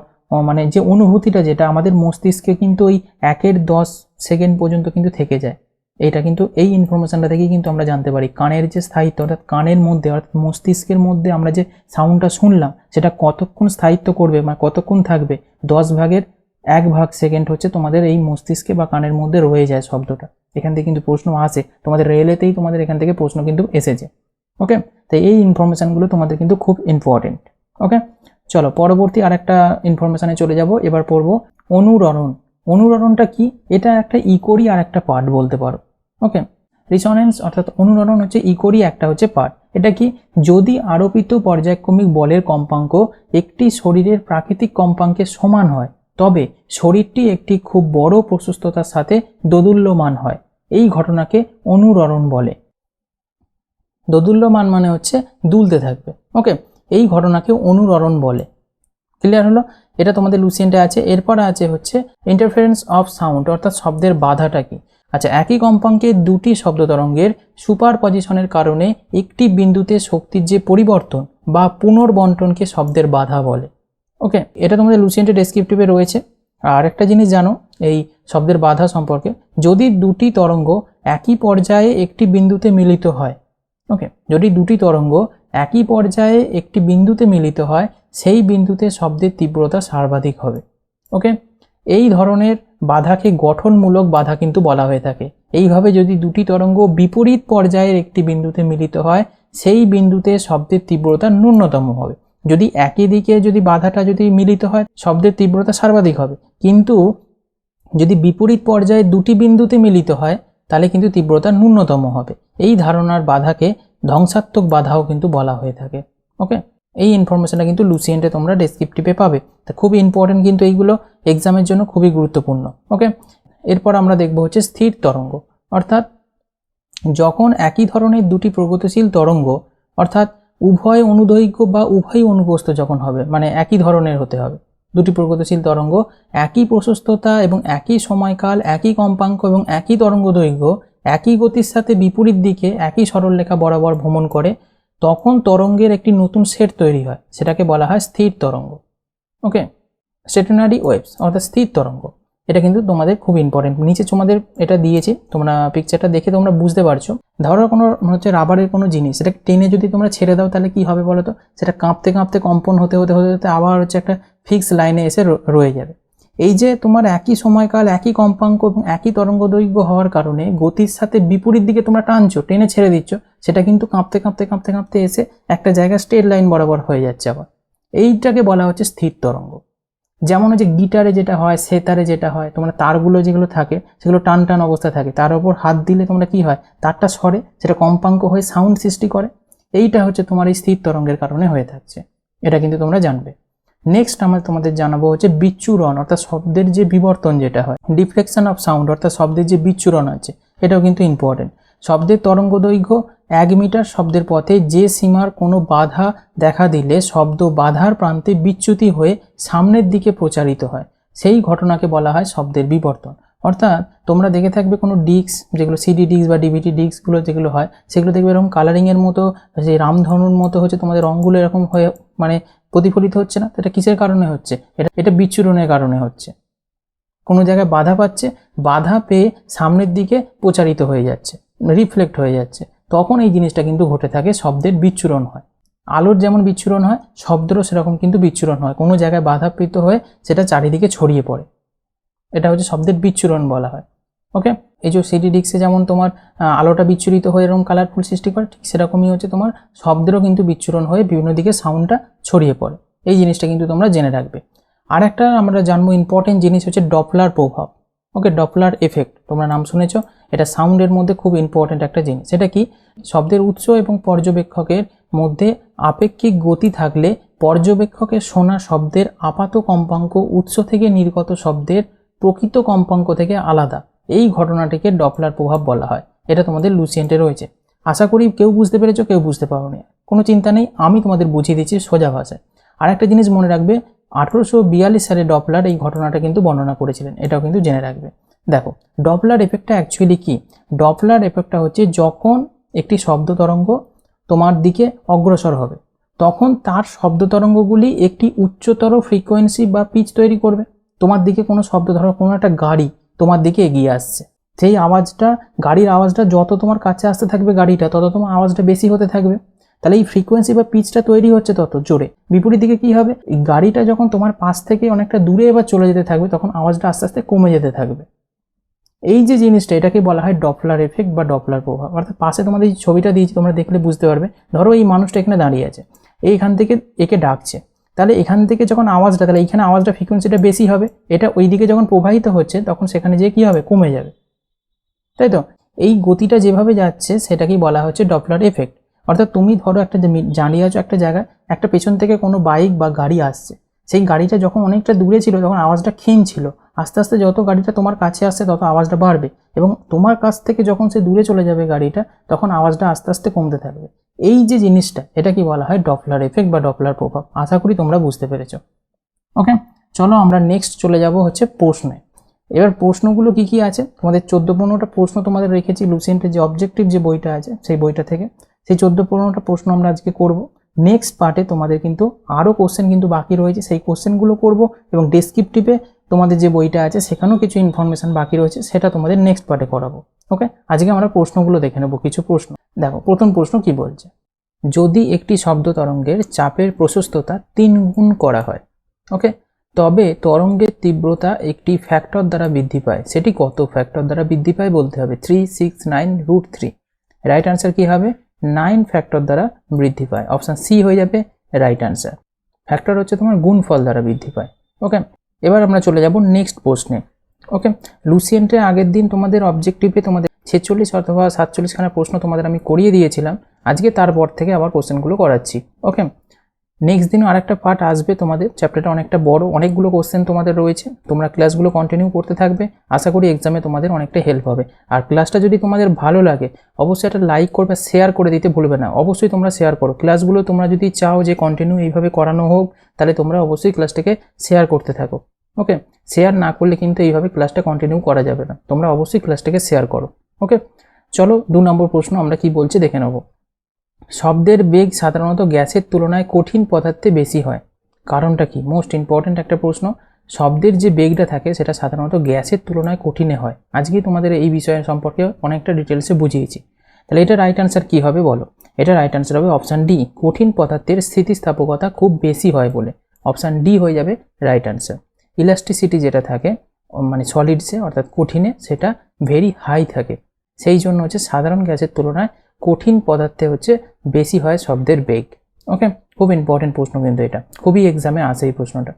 মানে যে অনুভূতিটা, যেটা আমাদের মস্তিষ্কে কিন্তু ওই 1/10 সেকেন্ড পর্যন্ত কিন্তু থেকে যায়। এটা কিন্তু এই ইনফরমেশনটা থেকেই কিন্তু আমরা জানতে পারি কানের যে স্থায়িত্ব, অর্থাৎ কানের মধ্যে অর্থাৎ মস্তিষ্কের মধ্যে আমরা যে সাউন্ডটা শুনলাম সেটা কতক্ষণ স্থায়িত্ব করবে, মানে কতক্ষণ থাকবে। 10/1 সেকেন্ড হচ্ছে তোমাদের এই মস্তিষ্কে বা কানের মধ্যে রয়ে যায় শব্দটা। এখান থেকে কিন্তু প্রশ্ন আসে, তোমাদের রেলেতেই তোমাদের এখান থেকে প্রশ্ন কিন্তু এসেছে। ওকে, তাই এই ইনফরমেশনগুলো তোমাদের কিন্তু খুব ইম্পর্টেন্ট। ওকে, চলো পরবর্তী আরেকটা ইনফরমেশনে চলে যাব। এবার পড়বো অনুরণন। অনুরণনটা কি? এটা একটা ইকোরই আর একটা পার্ট বলতে পারো। ওকে, রিসোনেন্স অর্থাৎ অনুরণন হচ্ছে ইকোরই একটা হচ্ছে পার্ট। এটা কি? যদি আরোপিত পর্যায়ক্রমিক বলের কম্পাঙ্ক একটি শরীরের প্রাকৃতিক কম্পাঙ্কের সমান হয়, তবে শরীরটি একটি খুব বড় প্রশস্ততার সাথে দোদুল্যমান হয়। এই ঘটনাকে অনুরণন বলে। দোদুল্যমান মানে হচ্ছে দুলতে থাকবে। ওকে, এই ঘটনাকে অনুরণন বলে। ক্লিয়ার হলো? এটা তোমাদের লুসিয়েন্টে আছে। এরপর আছে হচ্ছে ইন্টারফারেন্স অফ সাউন্ড, অর্থাৎ শব্দের বাধাটা কি। আচ্ছা, একই কম্পাঙ্কে দুটি শব্দ তরঙ্গের সুপার পজিশনের কারণে একটি বিন্দুতে শক্তির যে পরিবর্তন বা পুনর্বন্টনকে শব্দের বাধা বলে। ওকে, এটা তোমাদের লুসিয়েন্টে ডেসক্রিপটিভে রয়েছে। আর একটা জিনিস জানো এই শব্দের বাধা সম্পর্কে, যদি দুটি তরঙ্গ একই পর্যায়ে একটি বিন্দুতে মিলিত হয়, ওকে, যদি দুটি তরঙ্গ একই পর্যায়ে একটি বিন্দুতে মিলিত হয়, সেই বিন্দুতে শব্দের তীব্রতা সর্বাধিক হবে। ওকে, এই ধরনের বাধাকে গঠনমূলক বাধা কিন্তু বলা হয়ে থাকে। এইভাবে যদি দুটি তরঙ্গ বিপরীত পর্যায়ের একটি বিন্দুতে মিলিত হয়, সেই বিন্দুতে শব্দের তীব্রতা ন্যূনতম হবে। যদি একই দিকে যদি বাধাটা যদি মিলিত হয়, শব্দের তীব্রতা সর্বাধিক হবে। কিন্তু যদি বিপরীত পর্যায়ে দুটি বিন্দুতে মিলিত হয়, তাহলে কিন্তু তীব্রতা ন্যূনতম হবে। এই ধারণার বাধাকে ধ্বংসাত্মক বাধাও কিন্তু বলা হয়ে থাকে। ওকে, এই ইনফরমেশনটা কিন্তু লুসিয়েন্টে তোমরা ডেসক্রিপটিভে পাবে। তা খুবই ইম্পর্টেন্ট কিন্তু এইগুলো এক্সামের জন্য খুবই গুরুত্বপূর্ণ। ওকে, এরপর আমরা দেখব হচ্ছে স্থির তরঙ্গ, অর্থাৎ যখন একই ধরনের দুটি প্রগতিশীল তরঙ্গ, অর্থাৎ উভয় অনুদৈর্ঘ্য বা উভয় অনুপ্রস্থ যখন হবে, মানে একই ধরনের হতে হবে, দুটি প্রগতিশীল তরঙ্গ একই প্রশস্ততা এবং একই সময়কাল, একই কম্পাঙ্ক এবং একই তরঙ্গ দৈর্ঘ্য একই গতির সাথে বিপরীত দিকে একই সরলরেখা বরাবর ভ্রমণ করে, তখন তরঙ্গের একটি নতুন সেট তৈরি হয়, সেটাকে বলা হয় স্থির তরঙ্গ। ওকে, স্টেশনারি ওয়েভস অর্থাৎ স্থির তরঙ্গ। এটা কিন্তু তোমাদের খুব ইম্পর্টেন্ট। নিচে তোমাদের এটা দিয়েছে, তোমরা পিকচারটা দেখে তোমরা বুঝতে পারছো। ধরো কোনো হচ্ছে রাবারের কোনো জিনিস, সেটা টেনে যদি তোমরা ছেড়ে দাও তাহলে কি হবে বলো তো? সেটা কাঁপতে কাঁপতে কম্পন হতে হতে হতে হতে আবার হচ্ছে একটা ফিক্স লাইনে এসে রয়ে যাবে। এই যে তোমার একই সময়কাল, একই কম্পাঙ্ক এবং একই তরঙ্গ দৈর্ঘ্য হওয়ার কারণে গতির সাথে বিপরীত দিকে তোমরা টানছো, টেনে ছেড়ে দিচ্ছ, সেটা কিন্তু কাঁপতে কাঁপতে কাঁপতে কাঁপতে এসে একটা জায়গায় স্ট্রেট লাইন বরাবর হয়ে যাচ্ছে আবার। এইটাকে বলা হচ্ছে স্থির তরঙ্গ। যেমন হচ্ছে গিটারে যেটা হয়, সেতারে যেটা হয়, তোমরা তারগুলো যেগুলো থাকে সেগুলো টান টান অবস্থায় থাকে, তার উপর হাত দিলে তোমরা কি হয়, তারটা সরে, সেটা কম্পাঙ্ক হয়ে সাউন্ড সৃষ্টি করে। এইটা হচ্ছে তোমার এই স্থির তরঙ্গের কারণে হয়ে থাকছে, এটা কিন্তু তোমরা জানবে। নেক্সট আমরা তোমাদের জানাবো হচ্ছে বিচ্ছুরণ, অর্থাৎ শব্দের যে বিবর্তন যেটা হয়, ডিফ্লেকশন অফ সাউন্ড, অর্থাৎ শব্দের যে বিচ্ছুরণ আছে, এটাও কিন্তু ইম্পর্টেন্ট। শব্দের তরঙ্গ দৈর্ঘ্য 1 মিটার শব্দের পথে যে সীমার কোনো বাধা দেখা দিলে শব্দ বাধার প্রান্তে বিচ্যুতি হয়ে সামনের দিকে প্রচারিত হয়, সেই ঘটনাকে বলা হয় শব্দের বিবর্তন। অর্থাৎ তোমরা দেখে থাকবে কোনো ডিস্ক, যেগুলো সিডি ডিস্ক বা ডিভিডি ডিস্কগুলো যেগুলো হয়, সেগুলো দেখবে এরকম কালারিংয়ের মতো, যে রামধনুর মতো হচ্ছে তোমাদের রঙগুলো এরকম হয়ে মানে প্রতিফলিত হচ্ছে না, এটা কিসের কারণে হচ্ছে? এটা বিচ্ছুরণের কারণে হচ্ছে। কোনো জায়গায় বাধা পাচ্ছে, বাধা পেয়ে সামনের দিকে প্রচারিত হয়ে যাচ্ছে, রিফ্লেক্ট হয়ে যাচ্ছে, তখন এই জিনিসটা কিন্তু ঘটে থাকে, শব্দের বিচ্ছুরণ হয়। আলোর যেমন বিচ্ছুরণ হয়, শব্দেরও সেরকম কিন্তু বিচ্ছুরণ হয়, কোনো জায়গায় বাধাপ্রাপ্ত হয়ে সেটা চারিদিকে ছড়িয়ে পড়ে, এটা হচ্ছে শব্দের বিচ্ছুরণ বলা হয়। ওকে, এই যে সিডি ডিস্কে যেমন তোমার আলোটা বিচ্ছুরিত হয়ে এরকম কালারফুল সৃষ্টি করে, ঠিক সেরকমই হচ্ছে তোমার শব্দেরও কিন্তু বিচ্ছুরণ হয়ে বিভিন্ন দিকে সাউন্ডটা ছড়িয়ে পড়ে, এই জিনিসটা কিন্তু তোমরা জেনে রাখবে। আর একটা আমরা জানবো ইম্পর্টেন্ট জিনিস হচ্ছে ডপলার প্রভাব। ওকে, ডপলার এফেক্ট তোমরা নাম শুনেছ, এটা সাউন্ডের মধ্যে খুব ইম্পর্টেন্ট একটা জিনিস। এটা কি? শব্দের উৎস এবং পর্যবেক্ষকের মধ্যে আপেক্ষিক গতি থাকলে পর্যবেক্ষকের শোনা শব্দের আপাত কম্পাঙ্ক উৎস থেকে নির্গত শব্দের প্রকৃত কম্পাঙ্ক থেকে আলাদা, এই ঘটনাটিকে ডপলার প্রভাব বলা হয়। এটা তোমাদের লুসিয়েন্টে রয়েছে। আশা করি কেউ বুঝতে পেরেছো, কেউ বুঝতে পারোনি, কোনো চিন্তা নেই, আমি তোমাদের বুঝিয়ে দিচ্ছি সোজা ভাষায়। আর একটা জিনিস মনে রাখবে, 1842 সালে ডপলার এই ঘটনাটা কিন্তু বর্ণনা করেছিলেন, এটাও কিন্তু জেনে রাখবে। দেখো, ডপলার এফেক্টটা অ্যাকচুয়ালি কি? ডপলার এফেক্টটা হচ্ছে যখন একটি শব্দ তরঙ্গ তোমার দিকে অগ্রসর হবে, তখন তার শব্দ তরঙ্গগুলি একটি উচ্চতর ফ্রিকোয়েন্সি বা পিচ তৈরি করবে। তোমার দিকে কোনো শব্দ, ধরো কোনো একটা গাড়ি তোমার দিকে এগিয়ে আসছে, সেই আওয়াজটা, গাড়ির আওয়াজটা যত তোমার কাছে আসতে থাকবে গাড়িটা, তত তোমার আওয়াজটা বেশি হতে থাকবে, তাহলে এই ফ্রিকোয়েন্সি বা পিচটা তৈরি হচ্ছে তত জোরে। বিপরীত দিকে কি হবে? এই গাড়িটা যখন তোমার পাশ থেকে অনেকটা দূরে এবার চলে যেতে থাকবে, তখন আওয়াজটা আস্তে আস্তে কমে যেতে থাকবে। এই যে জিনিসটা, এটাকে বলা হয় ডপলার এফেক্ট বা ডপলার প্রভাব। অর্থাৎ পাশে তোমাদের এই ছবিটা দিয়েছি, তোমরা দেখলে বুঝতে পারবে। ধরো এই মানুষটা এখানে দাঁড়িয়ে আছে, এইখান থেকে একে ডাকছে, তাহলে এখান থেকে যখন আওয়াজটা, তাহলে এইখানে আওয়াজটা ফ্রিকোয়েন্সিটা বেশি হবে, এটা ওই দিকে যখন প্রবাহিত হচ্ছে তখন সেখানে যে কি হবে, কমে যাবে, তাই তো? এই গতিটা যেভাবে যাচ্ছে সেটাকেই বলা হচ্ছে ডপলার এফেক্ট। অর্থাৎ তুমি ধরো একটা দাঁড়িয়ে আছো একটা জায়গায়, একটা পেছন থেকে কোনো বাইক বা গাড়ি আসছে, সেই গাড়িটা যখন অনেকটা দূরে ছিল তখন আওয়াজটা ক্ষীণ ছিল, আস্তে আস্তে যত গাড়িটা তোমার কাছে আসছে তত আওয়াজটা বাড়বে, এবং তোমার কাছ থেকে যখন সে দূরে চলে যাবে গাড়িটা, তখন আওয়াজটা আস্তে আস্তে কমতে থাকবে। এই যে জিনিসটা, এটা কি বলা হয় ডপলার এফেক্ট বা ডপলার প্রভাব। আশা করি তোমরা বুঝতে পেরেছো। ওকে, চলো আমরা নেক্সট চলে যাব হচ্ছে প্রশ্নে। এবার প্রশ্নগুলো কি কি আছে, তোমাদের 14-15টা প্রশ্ন তোমাদের রেখেছি লুসিয়েন্টের যে অবজেক্টিভ যে বইটা আছে সেই বইটা থেকে। সেই 14-15টা প্রশ্ন আমরা আজকে করব। নেক্সট পার্টে তোমাদের কিন্তু আরও কোশ্চেন কিন্তু বাকি রয়েছে, সেই কোশ্চেনগুলো করব, এবং ডেসক্রিপটিভে তোমাদের যে বইটা আছে সেখানেও কিছু ইনফরমেশন বাকি রয়েছে, সেটা তোমাদের নেক্সট পার্টে করাবো। ওকে, আজকে আমরা প্রশ্নগুলো দেখে নেবো, কিছু প্রশ্ন। দেখো, প্রথম প্রশ্ন কি বলছে, যদি একটি শব্দ তরঙ্গের চাপের প্রশস্ততা 3 গুণ করা হয়, ওকে, তবে তরঙ্গের তীব্রতা একটি ফ্যাক্টর দ্বারা বৃদ্ধি পায়, সেটি কত ফ্যাক্টর দ্বারা বৃদ্ধি পায় বলতে হবে। 3, 6, 9, √3। রাইট আনসার কি হবে? 9 ফ্যাক্টর দ্বারা বৃদ্ধি পায়। অপশান সি হয়ে যাবে রাইট আনসার। ফ্যাক্টর হচ্ছে তোমার গুণফল দ্বারা বৃদ্ধি পায়। ওকে, এবার আমরা চলে যাব নেক্সট প্রশ্নে। ওকে, লুসিয়েন্টের আগের দিন তোমাদের অবজেক্টিভে তোমাদের 46 অথবা 47 খানা প্রশ্ন তোমাদের আমি করিয়ে দিয়েছিলাম, আজকে তারপর থেকে আবার কোশ্চেনগুলো করাচ্ছি। ওকে, নেক্সট দিনও আরেকটা পার্ট আসবে, তোমাদের চ্যাপ্টারটা অনেকটা বড়, অনেকগুলো কোশ্চেন তোমাদের রয়েছে, তোমরা ক্লাসগুলো কন্টিনিউ করতে থাকবে, আশা করি এক্সামে তোমাদের অনেকটা হেল্প হবে। আর ক্লাসটা যদি তোমাদের ভালো লাগে অবশ্যই একটা লাইক করবে, শেয়ার করে দিতে ভুলবে না, অবশ্যই তোমরা শেয়ার করো ক্লাসগুলো। তোমরা যদি চাও যে কন্টিনিউ এইভাবে করানো হোক, তাহলে তোমরা অবশ্যই ক্লাসটাকে শেয়ার করতে থাকো। ওকে, শেয়ার না করলে কিন্তু এইভাবে ক্লাসটা কন্টিনিউ করা যাবে না, তোমরা অবশ্যই ক্লাসটাকে শেয়ার করো। ওকে, চলো 2 নম্বর প্রশ্ন আমরা কি বলছি দেখে নেব। শব্দের বেগ সাধারণত গ্যাসের তুলনায় কঠিন পদার্থে বেশি হয়, কারণটা কি? মোস্ট ইম্পর্ট্যান্ট একটা প্রশ্ন। শব্দের যে বেগটা থাকে সেটা সাধারণত গ্যাসের তুলনায় কঠিনে হয়। আজকেই তোমাদের এই বিষয় সম্পর্কে অনেকটা ডিটেলসে বুঝিয়েছি। তাহলে এটা রাইট আনসার কি হবে বলো? এটা রাইট আনসার হবে অপশান ডি, কঠিন পদার্থের স্থিতিস্থাপকতা খুব বেশি হয় বলে। অপশান ডি হয়ে যাবে রাইট আনসার। ইলাস্টিসিটি যেটা থাকে মানে সলিডসে অর্থাৎ কঠিনে, সেটা ভেরি হাই থাকে, সেই জন্য হচ্ছে সাধারণ গ্যাসের তুলনায় কঠিন পদার্থে হচ্ছে বেশি হয় শব্দের বেগ। ওকে, খুব ইম্পর্টেন্ট প্রশ্ন কিন্তু এটা, খুবই এক্সামে আসে এই প্রশ্নটা।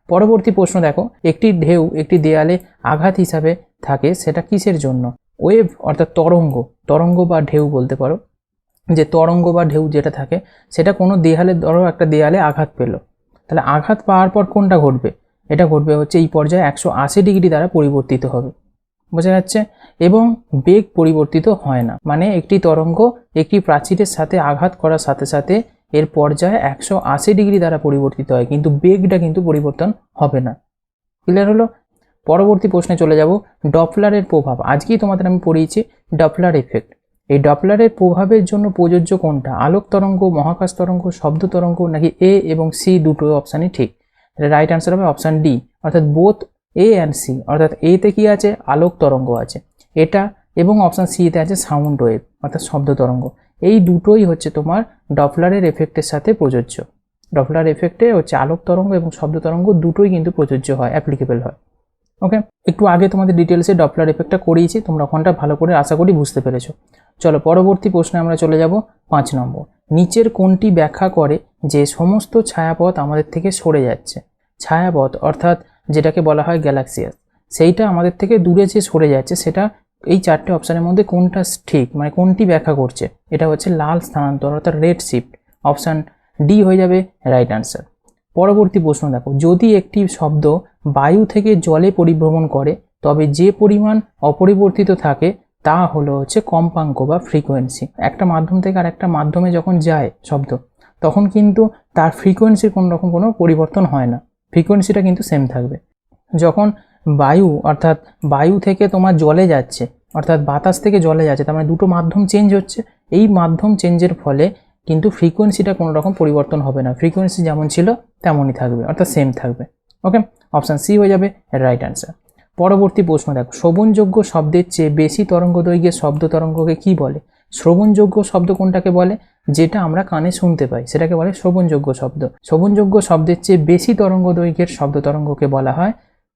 পরবর্তী প্রশ্ন দেখো, একটি ঢেউ একটি দেয়ালে আঘাত হিসাবে থাকে, সেটা কিসের জন্য? ওয়েভ অর্থাৎ তরঙ্গ বা ঢেউ বলতে পারো, যে তরঙ্গ বা ঢেউ যেটা থাকে সেটা কোনো দেয়ালে, ধরো একটা দেয়ালে আঘাত পেল, তাহলে আঘাত পাওয়ার পর কোনটা ঘটবে, এটা ঘটবে হচ্ছে এই পর্যায়ে 180 ডিগ্রি দ্বারা পরিবর্তিত হবে, বোঝা যাচ্ছে। এবং বেগ পরিবর্তিত হয় না, মানে একটি তরঙ্গ একটি প্রাচীরের সাথে আঘাত করার সাথে সাথে এর পর্যায়ে 180 ডিগ্রি দ্বারা পরিবর্তিত হয়, কিন্তু বেগটা কিন্তু পরিবর্তন হবে না। ক্লিয়ার হলো? পরবর্তী প্রশ্নে চলে যাব, ডপলারের প্রভাব। আজকেই তোমাদের আমি পড়িয়েছি ডপলার এফেক্ট। এই ডপলারের প্রভাবের জন্য প্রযোজ্য কোনটা, আলোক তরঙ্গ, মহাকাশ তরঙ্গ, শব্দ তরঙ্গ, নাকি এ এবং সি দুটো অপশানই ঠিক? রাইট অ্যান্সার হবে অপশান ডি, অর্থাৎ বোথ এ অ্যান্ড সি। অর্থাৎ এতে কি আছে, আলোক তরঙ্গ আছে এটা, এবং অপশান সিতে আছে সাউন্ড ওয়েভ অর্থাৎ শব্দ তরঙ্গ। এই দুটোই হচ্ছে তোমার ডপলারের এফেক্টের সাথে প্রযোজ্য। ডপলার এফেক্টে হচ্ছে আলোক তরঙ্গ এবং শব্দ তরঙ্গ দুটোই কিন্তু প্রযোজ্য হয়, অ্যাপ্লিকেবল হয়। ওকে, একটু আগে তোমাদের ডিটেলসে ডপলার এফেক্টটা করিয়েছি, তোমরা ওখানটা ভালো করে আশা করি বুঝতে পেরেছো। চলো পরবর্তী প্রশ্নে আমরা চলে যাব 5 নম্বর। নিচের কোনটি ব্যাখ্যা করে যে সমস্ত ছায়াপথ আমাদের থেকে সরে যাচ্ছে? ছায়াপথ অর্থাৎ যেটাকে বলা হয় গ্যালাক্সিয়াস, সেইটা আমাদের থেকে দূরে যে সরে যাচ্ছে সেটা এই 4টে অপশানের মধ্যে কোনটা ঠিক, মানে কোনটি ব্যাখ্যা করছে? এটা হচ্ছে লাল স্থানান্তর অর্থাৎ রেড শিফট। অপশান ডি হয়ে যাবে রাইট অ্যান্সার। পরবর্তী প্রশ্ন দেখো, যদি একটি শব্দ বায়ু থেকে জলে পরিভ্রমণ করে তবে যে পরিমাণ অপরিবর্তিত থাকে তা হলো হচ্ছে কম্পাঙ্ক বা ফ্রিকোয়েন্সি। একটা মাধ্যম থেকে আর একটা মাধ্যমে যখন যায় শব্দ, তখন কিন্তু তার ফ্রিকোয়েন্সির কোনো রকম কোনো পরিবর্তন হয় না, ফ্রিকোয়েন্সিটা কিন্তু সেম থাকবে। যখন বায়ু অর্থাৎ বায়ু থেকে তোমার জলে যাচ্ছে, অর্থাৎ বাতাস থেকে জলে যাচ্ছে, তার মানে দুটো মাধ্যম চেঞ্জ হচ্ছে, এই মাধ্যম চেঞ্জের ফলে কিন্তু ফ্রিকোয়েন্সিটা কোনো রকম পরিবর্তন হবে না, ফ্রিকোয়েন্সি যেমন ছিল তেমনই থাকবে, অর্থাৎ সেম থাকবে। ওকে, অপশান সি হয়ে যাবে রাইট অ্যান্সার। পরবর্তী প্রশ্ন দেখো, শ্রবণযোগ্য শব্দের চেয়ে বেশি তরঙ্গ দৈর্ঘ্যের শব্দ তরঙ্গকে কি বলে? শ্রবণযোগ্য শব্দ কোনটাকে বলে? যেটা আমরা কানে শুনতে পাই সেটাকে বলে শ্রবণযোগ্য শব্দ। শ্রবণযোগ্য শব্দের চেয়ে বেশি তরঙ্গ দৈর্ঘ্যের শব্দ তরঙ্গকে বলা হয়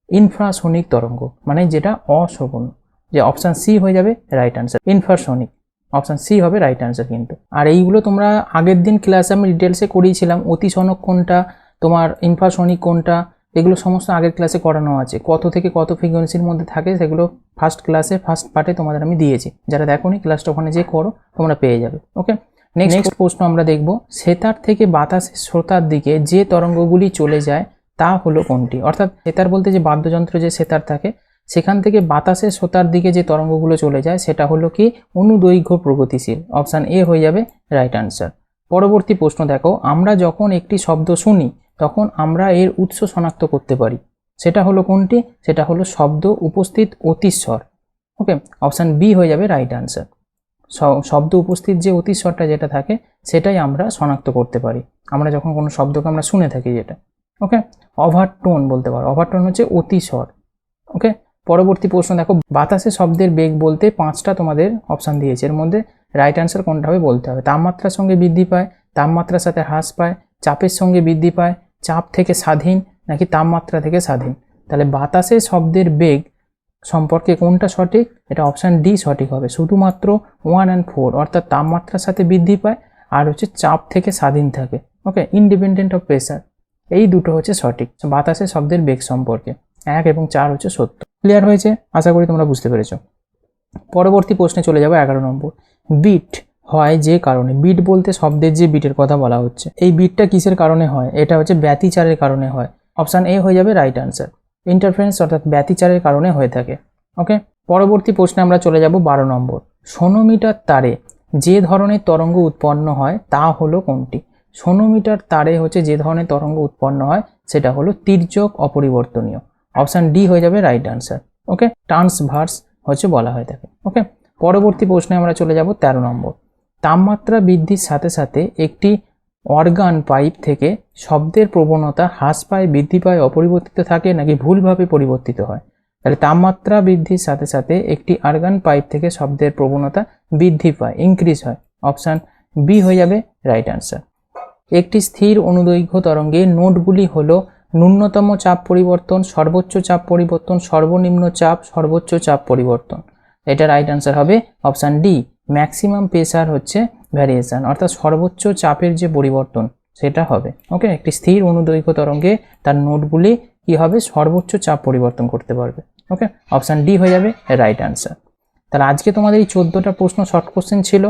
ইনফ্রাসোনিক তরঙ্গ, মানে যেটা অশ্রবণ। যে অপশান সি হয়ে যাবে রাইট অ্যান্সার, ইনফ্রাসোনিক। অপশান সি হবে রাইট অ্যান্সার কিন্তু। আর এইগুলো তোমরা আগের দিন ক্লাসে আমি ডিটেলসে করিয়েছিলাম, অতিসনক কোনটা, তোমার ইনফ্রাসোনিক কোনটা, এগুলো সমস্ত আগের ক্লাসে করানো আছে। কত থেকে কত ফ্রিকোয়েন্সির মধ্যে থাকে সেগুলো ফার্স্ট ক্লাসে ফার্স্ট পার্টে তোমাদের আমি দিয়েছি, যারা দেখোনি ক্লাসটা ওখানে যে করো তোমরা পেয়ে যাবে। ওকে, নেক্সট প্রশ্ন আমরা দেখব, সেতার থেকে বাতাসের শ্রোতার দিকে যে তরঙ্গগুলি চলে যায় তা হলো কোনটি? অর্থাৎ সেতার বলতে যে বাদ্যযন্ত্র যে সেতার থাকে সেখান থেকে বাতাসের শ্রোতার দিকে যে তরঙ্গগুলো চলে যায় সেটা হলো কি অনুদৈর্ঘ্য প্রগতিশীল। অপশান এ হয়ে যাবে রাইট অ্যান্সার। পরবর্তী প্রশ্ন দেখো, আমরা যখন একটি শব্দ শুনি তখন আমরা এর উৎস শনাক্ত করতে পারি, সেটা হলো কোনটি? সেটা হলো শব্দ উপস্থিত অতিস্বর। ওকে, অপশান বি হয়ে যাবে রাইট অ্যান্সার। শব্দ উপস্থিত যে অতিস্বরটা যেটা থাকে সেটাই আমরা শনাক্ত করতে পারি আমরা যখন কোনো শব্দকে আমরা শুনে থাকি যেটা। ওকে, ওভারটোন বলতে পারো, ওভারটোন হচ্ছে অতিস্বর। ওকে, পরবর্তী প্রশ্ন দেখো, বাতাসে শব্দের বেগ বলতে 5টা তোমাদের অপশান দিয়েছে, এর মধ্যে রাইট অ্যান্সার কোনটা হবে বলতে হবে। তাপমাত্রার সঙ্গে বৃদ্ধি পায়, তাপমাত্রার সাথে হ্রাস পায়, চাপের সঙ্গে বৃদ্ধি পায়, চাপ থেকে স্বাধীন, নাকি তাপমাত্রা থেকে স্বাধীন। তাহলে বাতাসে শব্দের বেগ সম্পর্কে কোনটা সঠিক? এটা অপশান ডি সঠিক হবে, শুধুমাত্র 1 and 4 অর্থাৎ তাপমাত্রার সাথে বৃদ্ধি পায় আর হচ্ছে চাপ থেকে স্বাধীন থাকে। ওকে, ইন্ডিপেন্ডেন্ট অফ প্রেসার, এই দুটো হচ্ছে সঠিক বাতাসে শব্দের বেগ সম্পর্কে। 1 এবং 4 হচ্ছে সত্য। ক্লিয়ার হয়েছে? আশা করি তোমরা বুঝতে পেরেছো। পরবর্তী প্রশ্নে চলে যাবো 11 নম্বর। বিট হয় যে কারণে, বিট বলতে শব্দের যে বিটের কথা বলা হচ্ছে, এই বিটটা কিসের কারণে হয়? এটা হচ্ছে ব্যতিচারের কারণে হয়। অপশান এ হয়ে যাবে রাইট অ্যান্সার, ইন্টারফারেন্স অর্থাৎ ব্যতিচারের কারণে হয়ে থাকে। ওকে, পরবর্তী প্রশ্নে আমরা চলে যাব 12 নম্বর। সোনোমিটার তারে যে ধরনের তরঙ্গ উৎপন্ন হয় তা হলো কোনটি? সোনোমিটার তারে হচ্ছে যে ধরনের তরঙ্গ উৎপন্ন হয় সেটা হলো তির্যক অপরিবর্তনীয়। অপশান ডি হয়ে যাবে রাইট অ্যান্সার। ওকে, ট্রান্সভার্স হচ্ছে বলা হয়ে থাকে। ওকে, পরবর্তী প্রশ্নে আমরা চলে যাব 13 নম্বর। তাপমাত্রা বৃদ্ধির সাথে সাথে একটি অর্গান পাইপ থেকে শব্দের প্রবণতা হ্রাস পায়, বৃদ্ধি পায়, অপরিবর্তিত থাকে, নাকি ভুলভাবে পরিবর্তিত হয়? তাহলে তাপমাত্রা বৃদ্ধির সাথে সাথে একটি অর্গান পাইপ থেকে শব্দের প্রবণতা বৃদ্ধি পায়, ইনক্রিজ হয়। অপশান বি হয়ে যাবে রাইট অ্যান্সার। একটি স্থির অনুদৈর্ঘ্য তরঙ্গে নোটগুলি হলো ন্যূনতম চাপ পরিবর্তন, সর্বোচ্চ চাপ পরিবর্তন, সর্বনিম্ন চাপ, সর্বোচ্চ চাপ পরিবর্তন। এটা রাইট অ্যান্সার হবে অপশান ডি, ম্যাক্সিমাম প্রেসার হচ্ছে ভ্যারিয়েশন, অর্থাৎ সর্বোচ্চ চাপের যে পরিবর্তন সেটা হবে। ওকে, একটি স্থির অনুদৈর্ঘ্য তরঙ্গে তার নোটগুলি কি হবে? সর্বোচ্চ চাপ পরিবর্তন করতে পারবে। ওকে, অপশান ডি হয়ে যাবে রাইট অ্যান্সার। তাহলে আজকে তোমাদের এই 14টা প্রশ্ন শর্ট কোশ্চেন ছিল,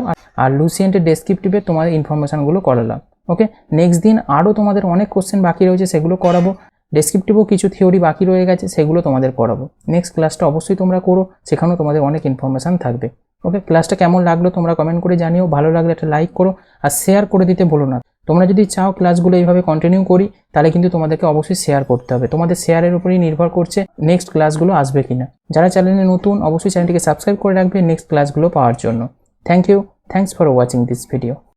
আর লুসিয়েন্টের ডেসক্রিপটিভে তোমাদের ইনফরমেশানগুলো করালাম। ওকে, নেক্সট দিন আরও তোমাদের অনেক কোশ্চেন বাকি রয়েছে, সেগুলো করাবো। ডেসক্রিপটিভও কিছু থিওরি বাকি রয়ে গেছে, সেগুলো তোমাদের করাবো। নেক্সট ক্লাসটা অবশ্যই তোমরা করো, সেখানেও তোমাদের অনেক ইনফরমেশান থাকবে। ওকে, ক্লাসটা কেমন লাগলো তোমরা কমেন্ট করে জানিও, ভালো লাগলে একটা লাইক করো আর শেয়ার করে দিতে ভুলো না। তোমরা যদি চাও ক্লাসগুলো এইভাবে কন্টিনিউ করি, তাহলে কিন্তু তোমাদেরকে অবশ্যই শেয়ার করতে হবে। তোমাদের শেয়ারের উপরেই নির্ভর করছে নেক্সট ক্লাসগুলো আসবে কিনা। যারা চ্যানেলে নতুন, অবশ্যই চ্যানেলটিকে সাবস্ক্রাইব করে রাখবে নেক্সট ক্লাসগুলো পাওয়ার জন্য। Thank you, thanks for watching this video.